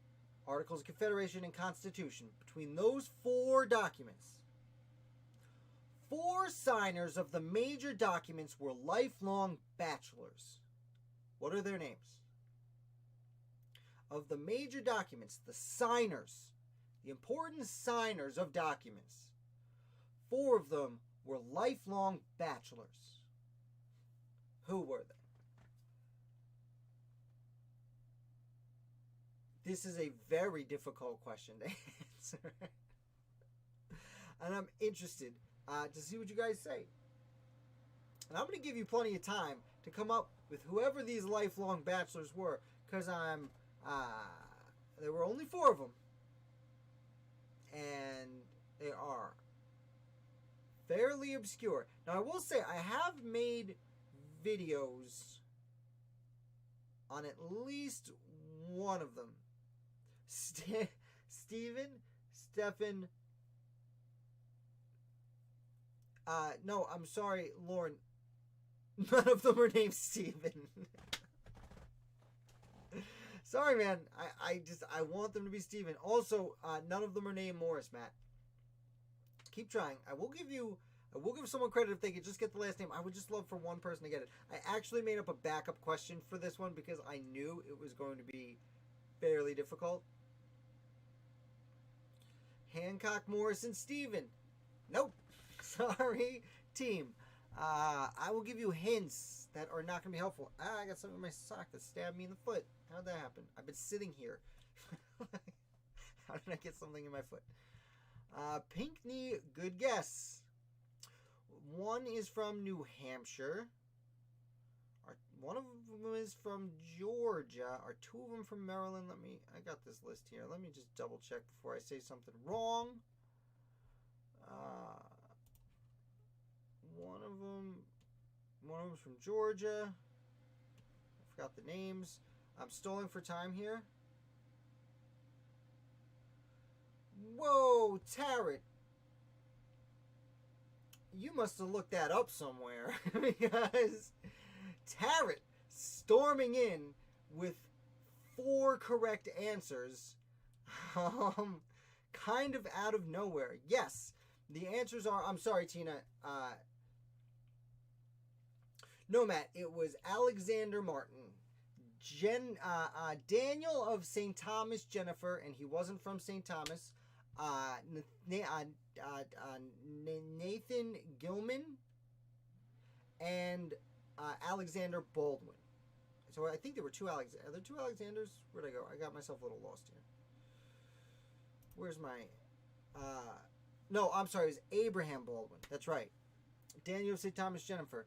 Articles of Confederation, and Constitution. Between those 4 documents, 4 signers of the major documents were lifelong bachelors. What are their names? Of the major documents, the signers, the important signers of documents, 4 of them were lifelong bachelors. Who were they? This is a very difficult question to answer. And I'm interested to see what you guys say. And I'm going to give you plenty of time to come up with whoever these lifelong bachelors were, because there were only 4 of them. And they are fairly obscure. Now, I will say I have made videos on at least one of them. Stephen. No, I'm sorry, Lauren. None of them are named Stephen. Sorry, man. I want them to be Stephen. Also, none of them are named Morris, Matt. Keep trying. I will give someone credit if they could just get the last name. I would just love for one person to get it. I actually made up a backup question for this one because I knew it was going to be fairly difficult. Hancock, Morris, and Stephen. Nope. Sorry, team. I will give you hints that are not going to be helpful. I got something in my sock that stabbed me in the foot. How'd that happen? I've been sitting here. How did I get something in my foot? Pinckney, good guess. One is from New Hampshire. One of them is from Georgia. Are 2 of them from Maryland? I got this list here. Let me just double check before I say something wrong. One of them's from Georgia. I forgot the names. I'm stalling for time here. Whoa, Tarrant. You must have looked that up somewhere. Because Tarrant storming in with 4 correct answers. Kind of out of nowhere. Yes, the answers are, I'm sorry, Tina. No, Matt, it was Alexander Martin. Daniel of St. Thomas, Jennifer, and he wasn't from St. Thomas. Nathan Gilman and Alexander Baldwin. So I think there were 2 Alexanders. Are there 2 Alexanders? Where'd I go? I got myself a little lost here. Where's my... no, I'm sorry. It was Abraham Baldwin. That's right. Daniel of St. Thomas, Jennifer.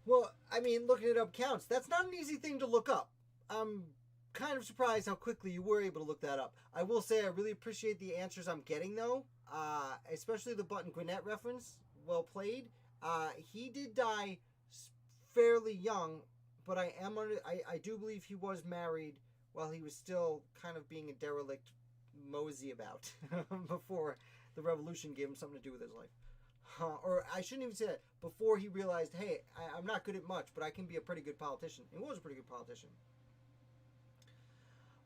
Well, I mean, looking it up counts. That's not an easy thing to look up. I'm kind of surprised how quickly you were able to look that up. I will say I really appreciate the answers I'm getting, though. especially the Button Gwinnett reference. Well played. He did die fairly young, but I do believe he was married while he was still kind of being a derelict mosey about before the revolution gave him something to do with his life. Or I shouldn't even say that. Before he realized, hey, I'm not good at much, but I can be a pretty good politician. He was a pretty good politician.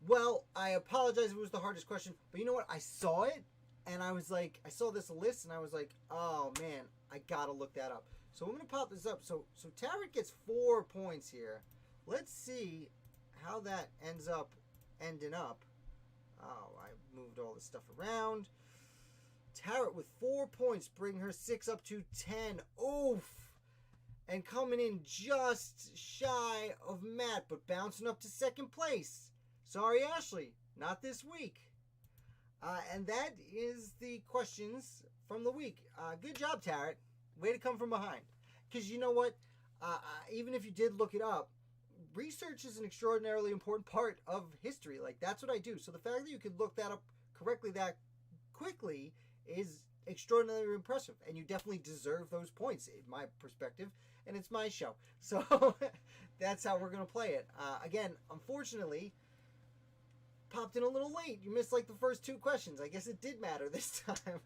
Well, I apologize if it was the hardest question, but you know what? I saw it, and I was like, I saw this list, and I was like, oh man, I gotta look that up. So I'm gonna pop this up. So Tarek gets 4 points here. Let's see how that ending up. Oh, I moved all this stuff around. Tarot with 4 points, bring her 6 up to 10. Oof! And coming in just shy of Matt, but bouncing up to second place. Sorry, Ashley, not this week. And that is the questions from the week. Good job, Tarot. Way to come from behind. Because you know what? Even if you did look it up, research is an extraordinarily important part of history. Like, that's what I do. So the fact that you could look that up correctly that quickly is extraordinarily impressive. And you definitely deserve those points, in my perspective. And it's my show. So that's how we're going to play it. Again, unfortunately, popped in a little late. You missed like the first 2 questions. I guess it did matter this time.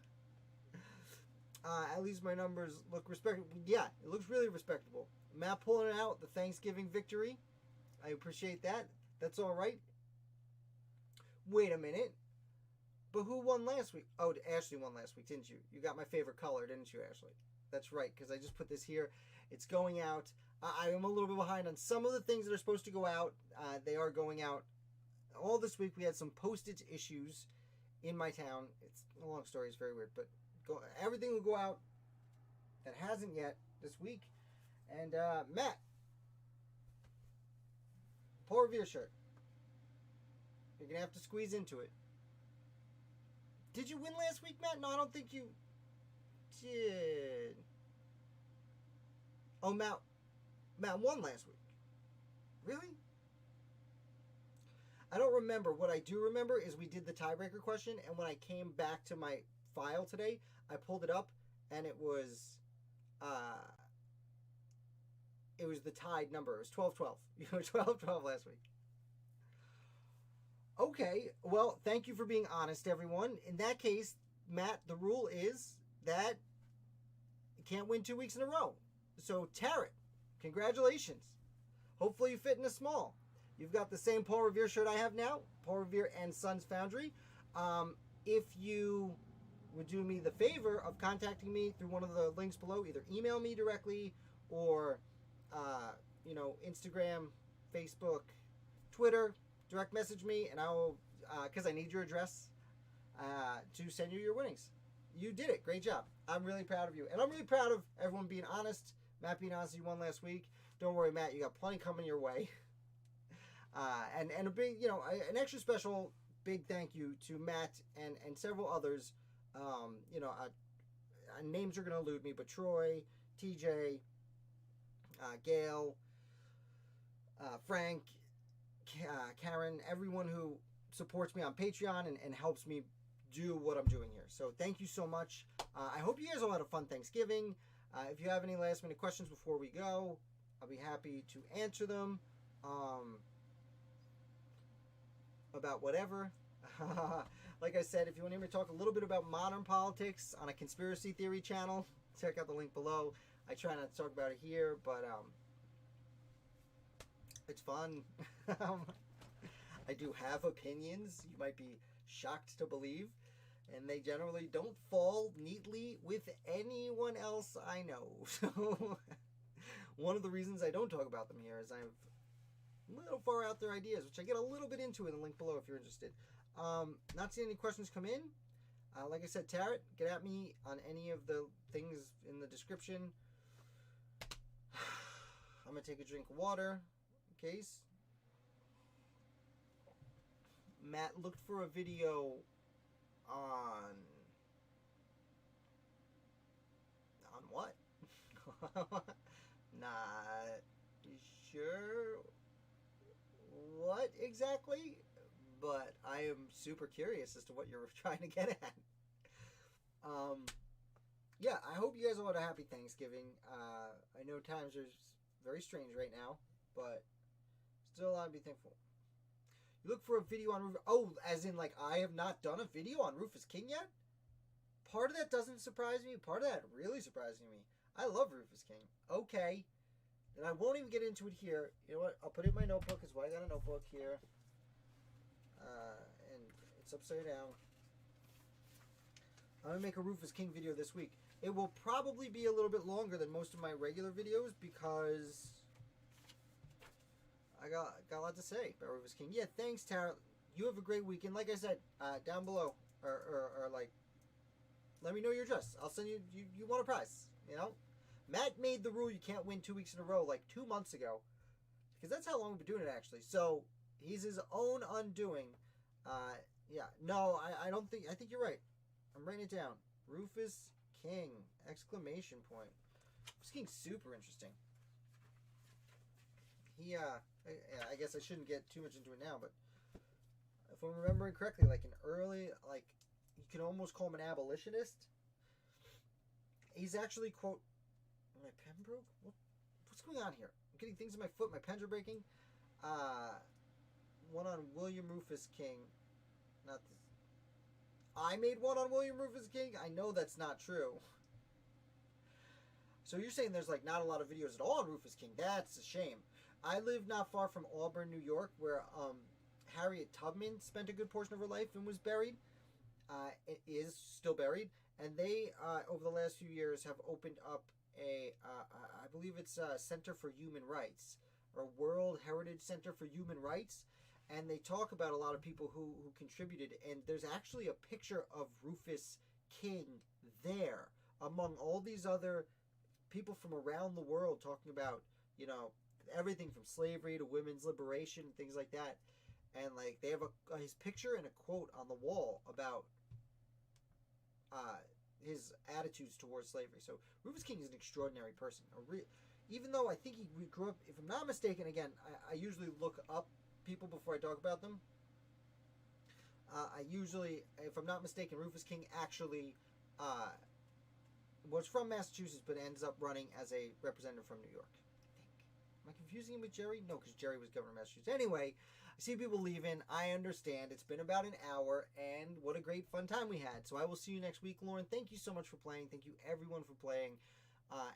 At least my numbers look respectable. Yeah, it looks really respectable. Matt pulling out the Thanksgiving victory. I appreciate that. That's all right. Wait a minute. But who won last week? Oh, Ashley won last week, didn't you? You got my favorite color, didn't you, Ashley? That's right, because I just put this here. It's going out. I am a little bit behind on some of the things that are supposed to go out. They are going out. All this week we had some postage issues in my town. It's a long story. It's very weird. But everything will go out that hasn't yet this week. And Matt, Paul Revere shirt. You're going to have to squeeze into it. Did you win last week, Matt? No, I don't think you did. Oh, Matt won last week. Really? I don't remember. What I do remember is we did the tiebreaker question, and when I came back to my file today, I pulled it up, and it was the tied number. It was 12-12. You were 12-12 last week. Okay, well, thank you for being honest, everyone. In that case, Matt, the rule is that you can't win 2 weeks in a row. So, Tarot, congratulations. Hopefully you fit in a small. You've got the same Paul Revere shirt I have now, Paul Revere and Sons Foundry. If you would do me the favor of contacting me through one of the links below, either email me directly or, Instagram, Facebook, Twitter, direct message me, and I will, because I need your address to send you your winnings. You did it. Great job. I'm really proud of you. And I'm really proud of everyone being honest. Matt being honest, you won last week. Don't worry, Matt. You got plenty coming your way. And a big, an extra special big thank you to Matt and several others. Names are going to elude me, but Troy, TJ, Gail, Frank, Karen, everyone who supports me on Patreon and helps me do what I'm doing here. So thank you so much. I hope you guys all had a fun Thanksgiving. If you have any last minute questions before we go, I'll be happy to answer them. About whatever. Like I said, if you want to hear me talk a little bit about modern politics on a conspiracy theory channel, check out the link below. I try not to talk about it here, but it's fun. I do have opinions, you might be shocked to believe, and they generally don't fall neatly with anyone else I know. So one of the reasons I don't talk about them here is I have little far out there ideas, which I get a little bit into in the link below if you're interested. Not seeing any questions come in. Like I said, Tarot, get at me on any of the things in the description. I'm going to take a drink of water in case. Matt looked for a video on what? Not sure what exactly, but I am super curious as to what you're trying to get at. Yeah, I hope you guys all had a happy Thanksgiving. I know times are very strange right now, but still a lot to be thankful. You look for a video on Rufus. Oh, as in like I have not done a video on Rufus King yet? Part of that doesn't surprise me. Part of that really surprises me. I love Rufus King. Okay. And I won't even get into it here. You know what? I'll put it in my notebook as well. I got a notebook here. And it's upside down. I'm going to make a Rufus King video this week. It will probably be a little bit longer than most of my regular videos because I got a lot to say about Rufus King. Yeah, thanks, Tara. You have a great weekend. Like I said, down below, or like, let me know your address. I'll send you want a prize, you know? Matt made the rule you can't win 2 weeks in a row like 2 months ago. Because that's how long we've been doing it, actually. So, he's his own undoing. Yeah. No, I don't think... I think you're right. I'm writing it down. Rufus King! Exclamation point. Rufus King's super interesting. He, I guess I shouldn't get too much into it now, but... If I'm remembering correctly, like an early... Like, you can almost call him an abolitionist. He's actually, quote... My pen broke? What's going on here? I'm getting things in my foot. My pens are breaking. One on William Rufus King. Not this. I made one on William Rufus King? I know that's not true. So you're saying there's like not a lot of videos at all on Rufus King. That's a shame. I live not far from Auburn, New York, where Harriet Tubman spent a good portion of her life and was buried. It is still buried. And they, over the last few years, have opened up I believe it's a Center for Human Rights, or World Heritage Center for Human Rights, and they talk about a lot of people who contributed, and there's actually a picture of Rufus King there, among all these other people from around the world talking about, you know, everything from slavery to women's liberation and things like that, and like they have his picture and a quote on the wall about his attitudes towards slavery. So Rufus King is an extraordinary person. Even though I think he grew up, if I'm not mistaken, again, I usually look up people before I talk about them. I usually, if I'm not mistaken, Rufus King actually was from Massachusetts, but ends up running as a representative from New York. I think. Am I confusing him with Jerry? No, because Jerry was governor of Massachusetts. Anyway, I see people leaving. I understand. It's been about an hour, and what a great fun time we had. So I will see you next week, Lauren. Thank you so much for playing. Thank you, everyone, for playing.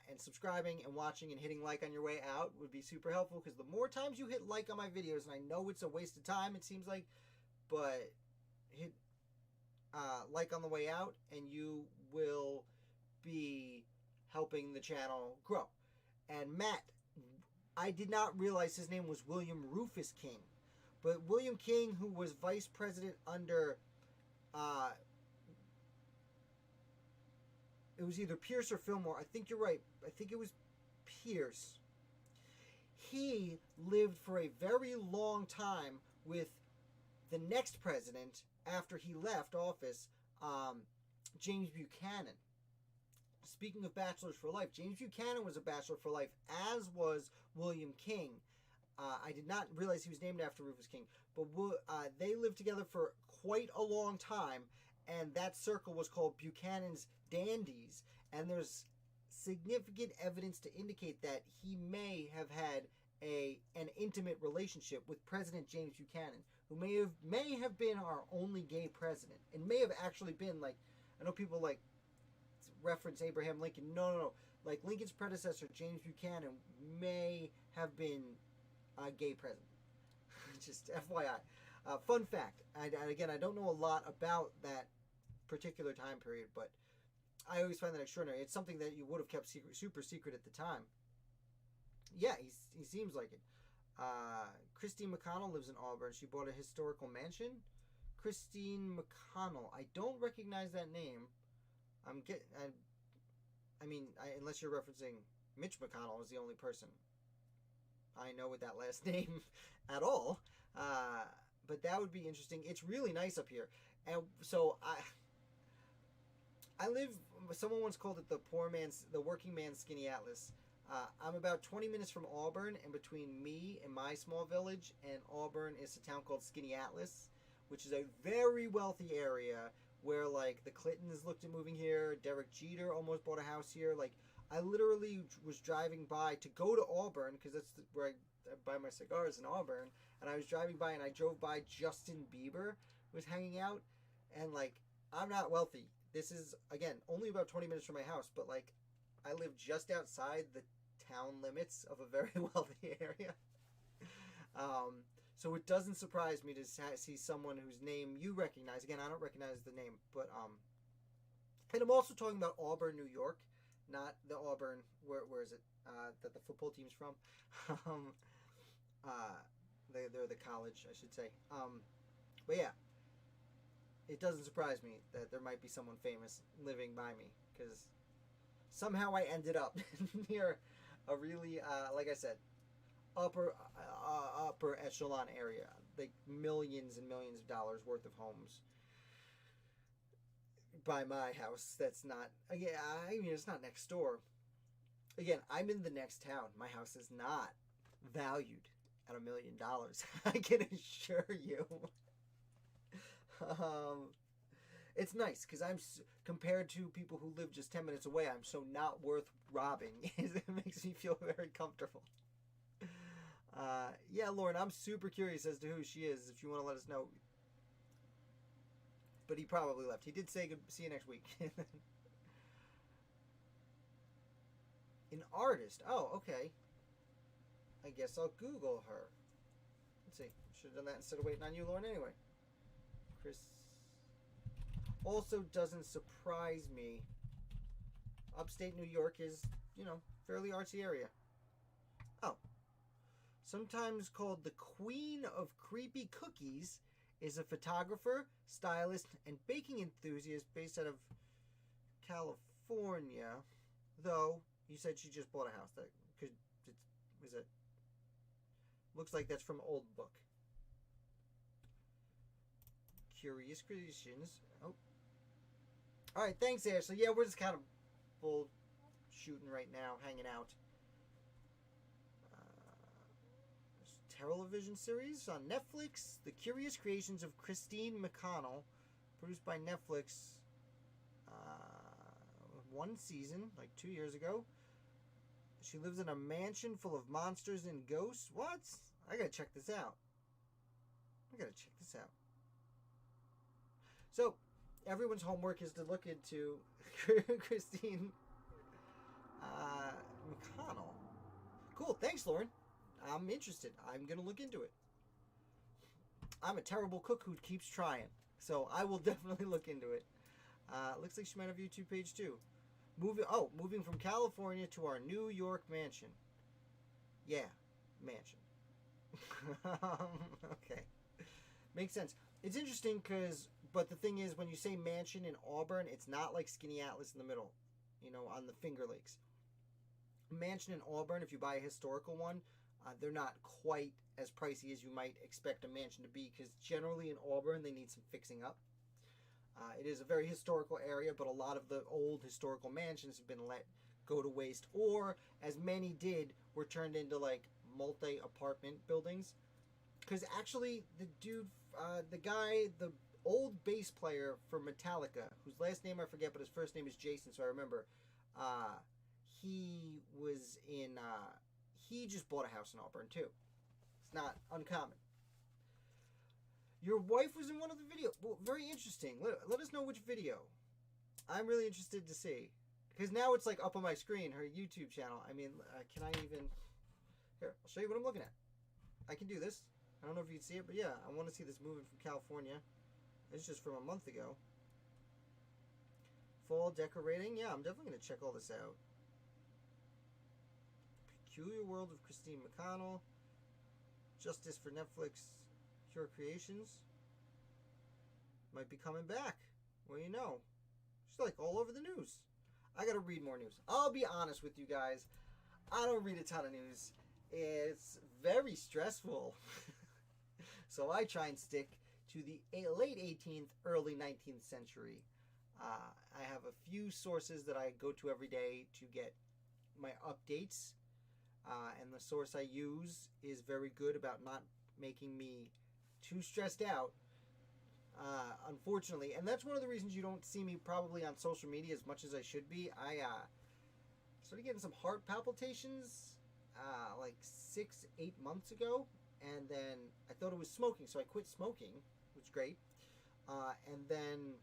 And subscribing and watching and hitting like on your way out would be super helpful, because the more times you hit like on my videos, and I know it's a waste of time, it seems like, but hit like on the way out, and you will be helping the channel grow. And Matt, I did not realize his name was William Rufus King. But William King, who was vice president under, it was either Pierce or Fillmore. I think you're right. I think it was Pierce. He lived for a very long time with the next president after he left office, James Buchanan. Speaking of bachelors for life, James Buchanan was a bachelor for life, as was William King. I did not realize he was named after Rufus King, but they lived together for quite a long time, and that circle was called Buchanan's Dandies, and there's significant evidence to indicate that he may have had an intimate relationship with President James Buchanan, who may have been our only gay president, and may have actually been, like, I know people like reference Abraham Lincoln. No. Like Lincoln's predecessor, James Buchanan, may have been a gay president. Just FYI. Fun fact. And again, I don't know a lot about that particular time period, but I always find that extraordinary. It's something that you would have kept super secret at the time. Yeah, he seems like it. Christine McConnell lives in Auburn. She bought a historical mansion. Christine McConnell. I don't recognize that name. Unless you're referencing Mitch McConnell is the only person I know with that last name at all. But that would be interesting. It's really nice up here. And so I live, someone once called it the working man's skinny atlas. I'm about 20 minutes from Auburn, and between me and my small village and Auburn is a town called Skinny Atlas, which is a very wealthy area where like the Clintons looked at moving here. Derek Jeter almost bought a house here. Like I literally was driving by to go to Auburn because that's where I buy my cigars in Auburn. And I was driving by and I drove by Justin Bieber was hanging out. And like I'm not wealthy. This is again only about 20 minutes from my house, but like I live just outside the town limits of a very wealthy area. So it doesn't surprise me to see someone whose name you recognize. Again, I don't recognize the name, but and I'm also talking about Auburn, New York, not the Auburn. Where is it? That the football team's from. They're the college, I should say. But yeah, it doesn't surprise me that there might be someone famous living by me because somehow I ended up near a really, like I said, upper echelon area, like millions and millions of dollars worth of homes by my house. That's not, again, I mean, it's not next door. Again, I'm in the next town. My house is not valued at $1 million. I can assure you. It's nice because I'm compared to people who live just 10 minutes away. I'm so not worth robbing. It makes me feel very comfortable. Yeah, Lauren, I'm super curious as to who she is. If you want to let us know, but he probably left. He did say see you next week. An artist. Oh, okay. I guess I'll Google her. Let's see. Should have done that instead of waiting on you, Lauren. Anyway, Chris. Also doesn't surprise me. Upstate New York is, fairly artsy area. Oh. Sometimes called the Queen of Creepy Cookies, is a photographer, stylist, and baking enthusiast based out of California. Though, you said she just bought a house. Looks like that's from Old Book. Curious Creations. Oh. Alright, thanks, Ashley. Yeah, we're just kind of bull shooting right now, hanging out. Television series on Netflix, The Curious Creations of Christine McConnell, produced by Netflix. One season, like 2 years ago. She lives in a mansion full of monsters and ghosts. What? I gotta check this out. So, everyone's homework is to look into Christine McConnell. Cool, thanks, Lauren. I'm interested. I'm going to look into it. I'm a terrible cook who keeps trying. So I will definitely look into it. Looks like she might have a YouTube page too. Moving from California to our New York mansion. Yeah, mansion. Okay. Makes sense. It's interesting but the thing is, when you say mansion in Auburn, it's not like Skinny Atlas in the middle, on the Finger Lakes. Mansion in Auburn, if you buy a historical one, they're not quite as pricey as you might expect a mansion to be, because generally in Auburn they need some fixing up. It is a very historical area, but a lot of the old historical mansions have been let go to waste, or as many did, were turned into like multi-apartment buildings. Because actually the old bass player for Metallica, whose last name I forget, but his first name is Jason, so I remember, he just bought a house in Auburn too. It's not uncommon. Your wife was in one of the videos. Well, very interesting. Let us know which video. I'm really interested to see. Because now it's like up on my screen, her YouTube channel. I mean, can I even... Here, I'll show you what I'm looking at. I can do this. I don't know if you can see it, but yeah, I want to see this moving from California. It's just from a month ago. Fall decorating. Yeah, I'm definitely going to check all this out. Peculiar World of Christine McConnell. Justice for Netflix. Pure Creations. Might be coming back. Well, she's like all over the news. I gotta read more news. I'll be honest with you guys. I don't read a ton of news. It's very stressful. So I try and stick to the late 18th, early 19th century. I have a few sources that I go to every day to get my updates. And the source I use is very good about not making me too stressed out. unfortunately. And that's one of the reasons you don't see me probably on social media as much as I should be. I started getting some heart palpitations like 6-8 months ago, and then I thought it was smoking, so I quit smoking, which is great. And then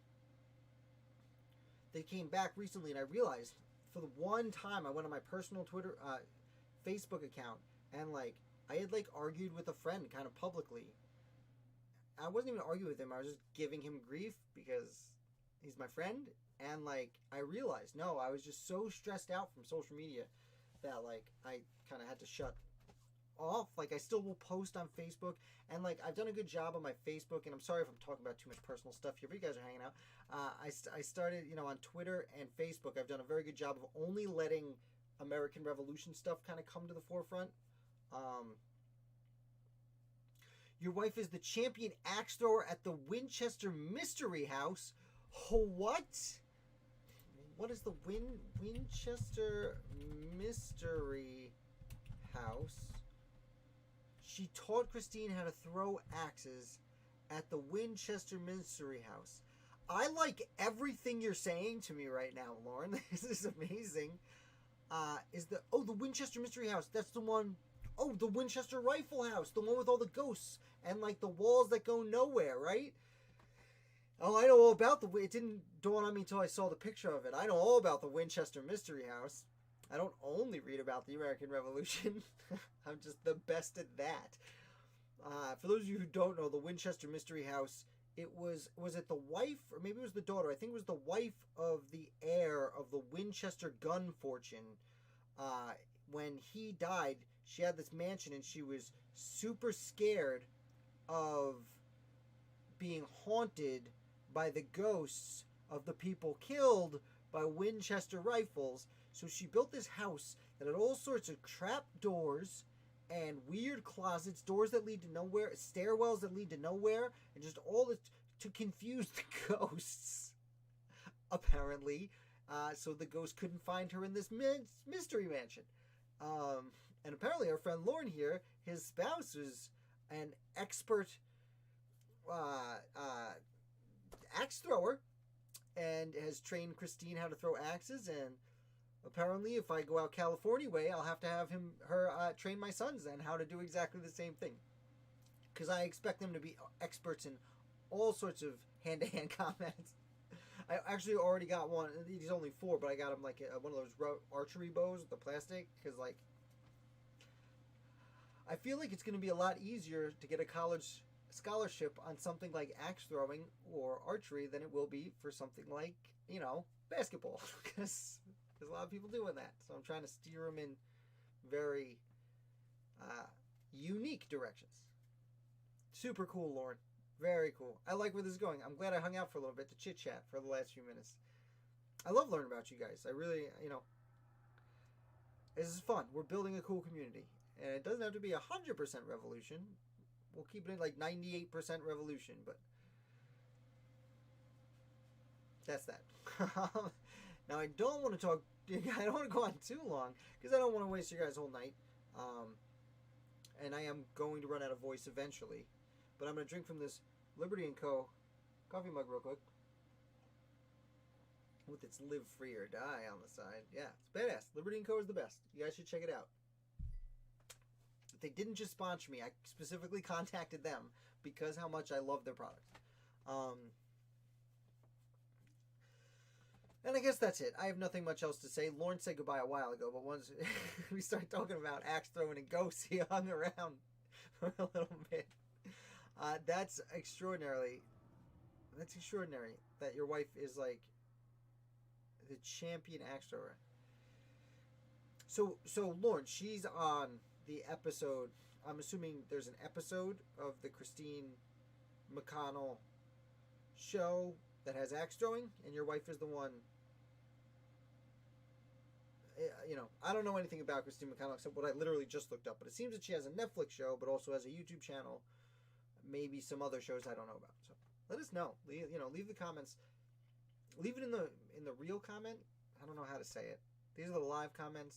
they came back recently, and I realized for the one time I went on my personal Facebook account, and like I had like argued with a friend kind of publicly. I wasn't even arguing with him. I was just giving him grief because he's my friend, and like I realized, no, I was just so stressed out from social media that like I kind of had to shut off. Like I still will post on Facebook, and like I've done a good job on my Facebook, and I'm sorry if I'm talking about too much personal stuff here, but you guys are hanging out. I started, on Twitter and Facebook, I've done a very good job of only letting American Revolution stuff kind of come to the forefront. Your wife is the champion axe thrower at the Winchester Mystery House. What? What is the Winchester Mystery House? She taught Christine how to throw axes at the Winchester Mystery House. I like everything you're saying to me right now, Lauren. This is amazing. The Winchester Mystery House? That's the one. Oh, the Winchester Rifle House, the one with all the ghosts and like the walls that go nowhere, right? Oh, I know all about it didn't dawn on me until I saw the picture of it. I know all about the Winchester Mystery House. I don't only read about the American Revolution. I'm just the best at that. For those of you who don't know, the Winchester Mystery House, was it the wife, or maybe it was the daughter? I think it was the wife of the heir of the Winchester gun fortune. When he died, she had this mansion, and she was super scared of being haunted by the ghosts of the people killed by Winchester rifles. So she built this house that had all sorts of trap doors and weird closets, doors that lead to nowhere, stairwells that lead to nowhere, and just all this to confuse the ghosts, apparently. So the ghost couldn't find her in this mystery mansion. And apparently our friend Lauren here, his spouse, is an expert axe thrower and has trained Christine how to throw axes. And apparently if I go out California way, I'll have to have her train my sons and how to do exactly the same thing, because I expect them to be experts in all sorts of hand-to-hand combats. I actually already got one. He's only 4, but I got him like one of those archery bows with the plastic, because like I feel like it's going to be a lot easier to get a college scholarship on something like axe throwing or archery than it will be for something like, basketball, because there's a lot of people doing that. So I'm trying to steer them in very unique directions. Super cool, Lauren. Very cool. I like where this is going. I'm glad I hung out for a little bit to chit chat for the last few minutes. I love learning about you guys. I really, this is fun. We're building a cool community. And it doesn't have to be 100% revolution. We'll keep it in like 98% revolution, but that's that. Now I don't want to talk. I don't want to go on too long because I don't want to waste your guys' whole night. And I am going to run out of voice eventually. But I'm going to drink from this Liberty & Co. coffee mug real quick. With its live free or die on the side. Yeah, it's badass. Liberty & Co. is the best. You guys should check it out. They didn't just sponsor me. I specifically contacted them because how much I love their product. And I guess that's it. I have nothing much else to say. Lauren said goodbye a while ago, but once we start talking about axe throwing and ghosts, he hung around for a little bit. That's extraordinary that your wife is like the champion axe thrower. So Lauren, she's on the episode. I'm assuming there's an episode of the Christine McConnell show that has axe throwing, and your wife is the one. I don't know anything about Christine McConnell except what I literally just looked up, but it seems that she has a Netflix show, but also has a YouTube channel, maybe some other shows I don't know about. So let us know. Leave the comments. Leave it in the real comment. I don't know how to say it. These are the live comments.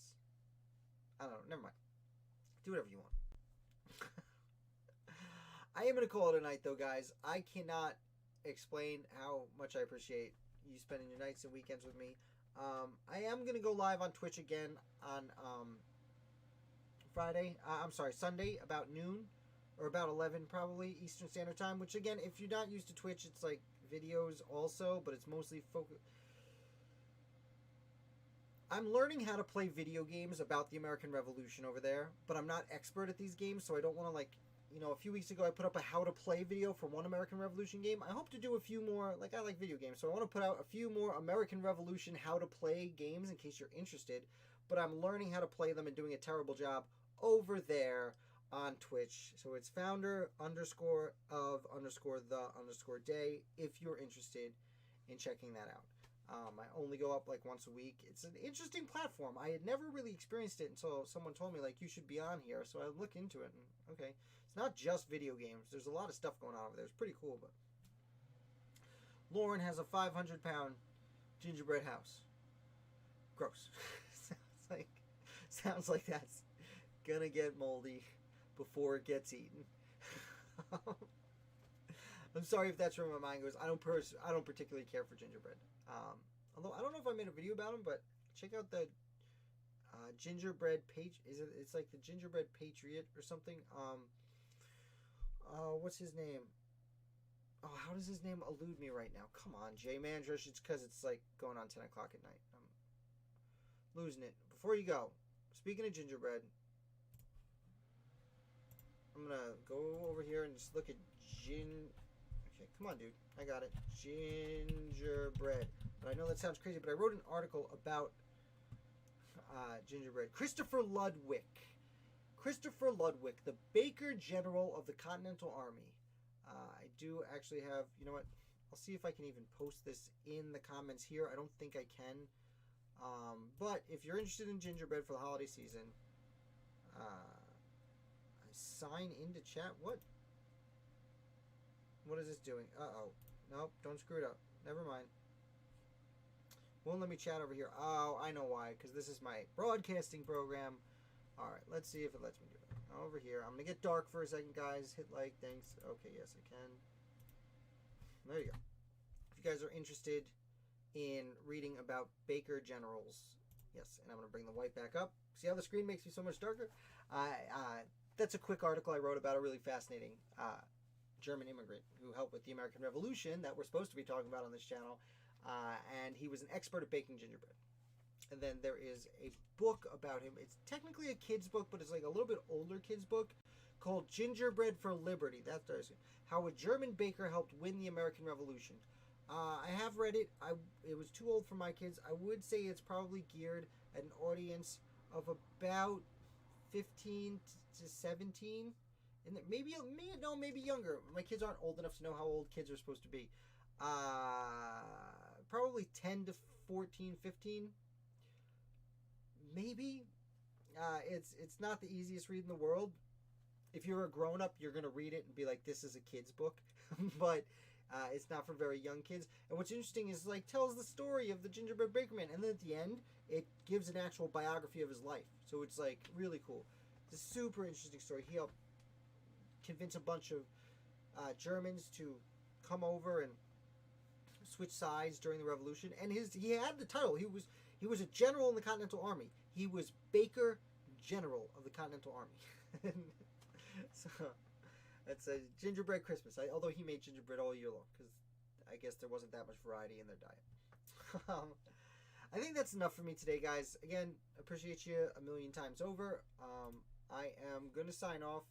I don't know. Never mind. Do whatever you want. I am going to call it a night, though, guys. I cannot explain how much I appreciate you spending your nights and weekends with me. I am going to go live on Twitch again on Sunday about noon or about 11 probably Eastern Standard Time, which again, if you're not used to Twitch, it's like videos also, but it's mostly focused. I'm learning how to play video games about the American Revolution over there, but I'm not expert at these games, so I don't want to a few weeks ago I put up a how to play video for one American Revolution game. I hope to do a few more, I like video games, so I want to put out a few more American Revolution how to play games in case you're interested, but I'm learning how to play them and doing a terrible job over there on Twitch. So it's founder_of_the_day if you're interested in checking that out. I only go up once a week. It's an interesting platform. I had never really experienced it until someone told me you should be on here. So I looked into it and okay, it's not just video games. There's a lot of stuff going on over there. It's pretty cool. But Lauren has a 500-pound gingerbread house. Gross. sounds like that's gonna get moldy before it gets eaten. I'm sorry if that's where my mind goes. I don't particularly care for gingerbread. Although I don't know if I made a video about them, but check out the gingerbread page. It's like the gingerbread patriot or something. What's his name? Oh, how does his name elude me right now? Come on, Jay Mandrish. It's because it's going on 10 o'clock at night. I'm losing it. Before you go, speaking of gingerbread, I'm gonna go over here and just look at Okay, come on, dude. I got it. Gingerbread. But I know that sounds crazy, but I wrote an article about gingerbread. Christopher Ludwig, the Baker General of the Continental Army. I do actually have, you know what? I'll see if I can even post this in the comments here. I don't think I can. But if you're interested in gingerbread for the holiday season, sign into chat. What is this doing? Uh-oh. Nope, don't screw it up. Never mind. Won't let me chat over here. Oh, I know why. Because this is my broadcasting program. Alright, let's see if it lets me do it. Over here. I'm going to get dark for a second, guys. Hit like. Thanks. Okay, yes, I can. There you go. If you guys are interested in reading about Baker Generals. Yes, and I'm going to bring the white back up. See how the screen makes me so much darker? That's a quick article I wrote about a really fascinating German immigrant who helped with the American Revolution that we're supposed to be talking about on this channel. And he was an expert at baking gingerbread. And then there is a book about him. It's technically a kid's book, but it's a little bit older kid's book called Gingerbread for Liberty. That's how a German baker helped win the American Revolution. I have read it. It was too old for my kids. I would say it's probably geared at an audience of about 15 to 17. And maybe younger. My kids aren't old enough to know how old kids are supposed to be. Probably 10 to 14, 15. Maybe. It's not the easiest read in the world. If you're a grown-up, you're going to read it and be like, this is a kid's book. But it's not for very young kids. And what's interesting is tells the story of the gingerbread baker man. And then at the end, it gives an actual biography of his life. So it's really cool. It's a super interesting story. He helped convince a bunch of Germans to come over and switch sides during the Revolution. And he had the title. He was a general in the Continental Army. He was Baker General of the Continental Army. So that's a gingerbread Christmas. Although he made gingerbread all year long because I guess there wasn't that much variety in their diet. I think that's enough for me today, guys. Again, appreciate you a million times over. I am going to sign off.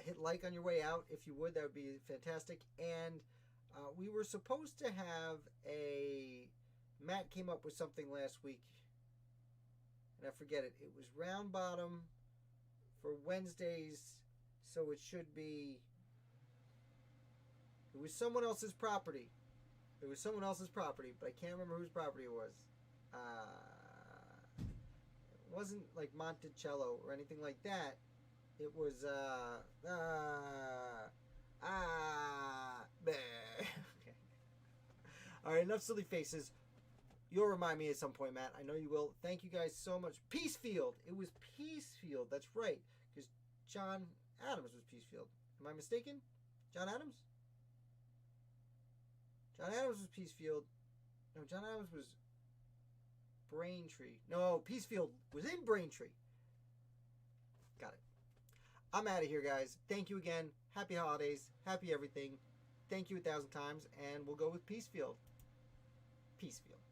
Hit like on your way out if you would. That would be fantastic. And we were supposed to have Matt came up with something last week. And I forget it. It was round bottom for Wednesdays. So it should be... It was someone else's property. But I can't remember whose property it was. It wasn't like Monticello or anything like that. It was, okay. Alright, enough silly faces. You'll remind me at some point, Matt. I know you will. Thank you guys so much. Peacefield. It was Peacefield. That's right. Because John Adams was Peacefield. Am I mistaken? John Adams? John Adams was Peacefield. No, John Adams was Braintree. No, Peacefield was in Braintree. Got it. I'm out of here, guys. Thank you again. Happy holidays. Happy everything. Thank you 1,000 times. And we'll go with Peacefield. Peacefield.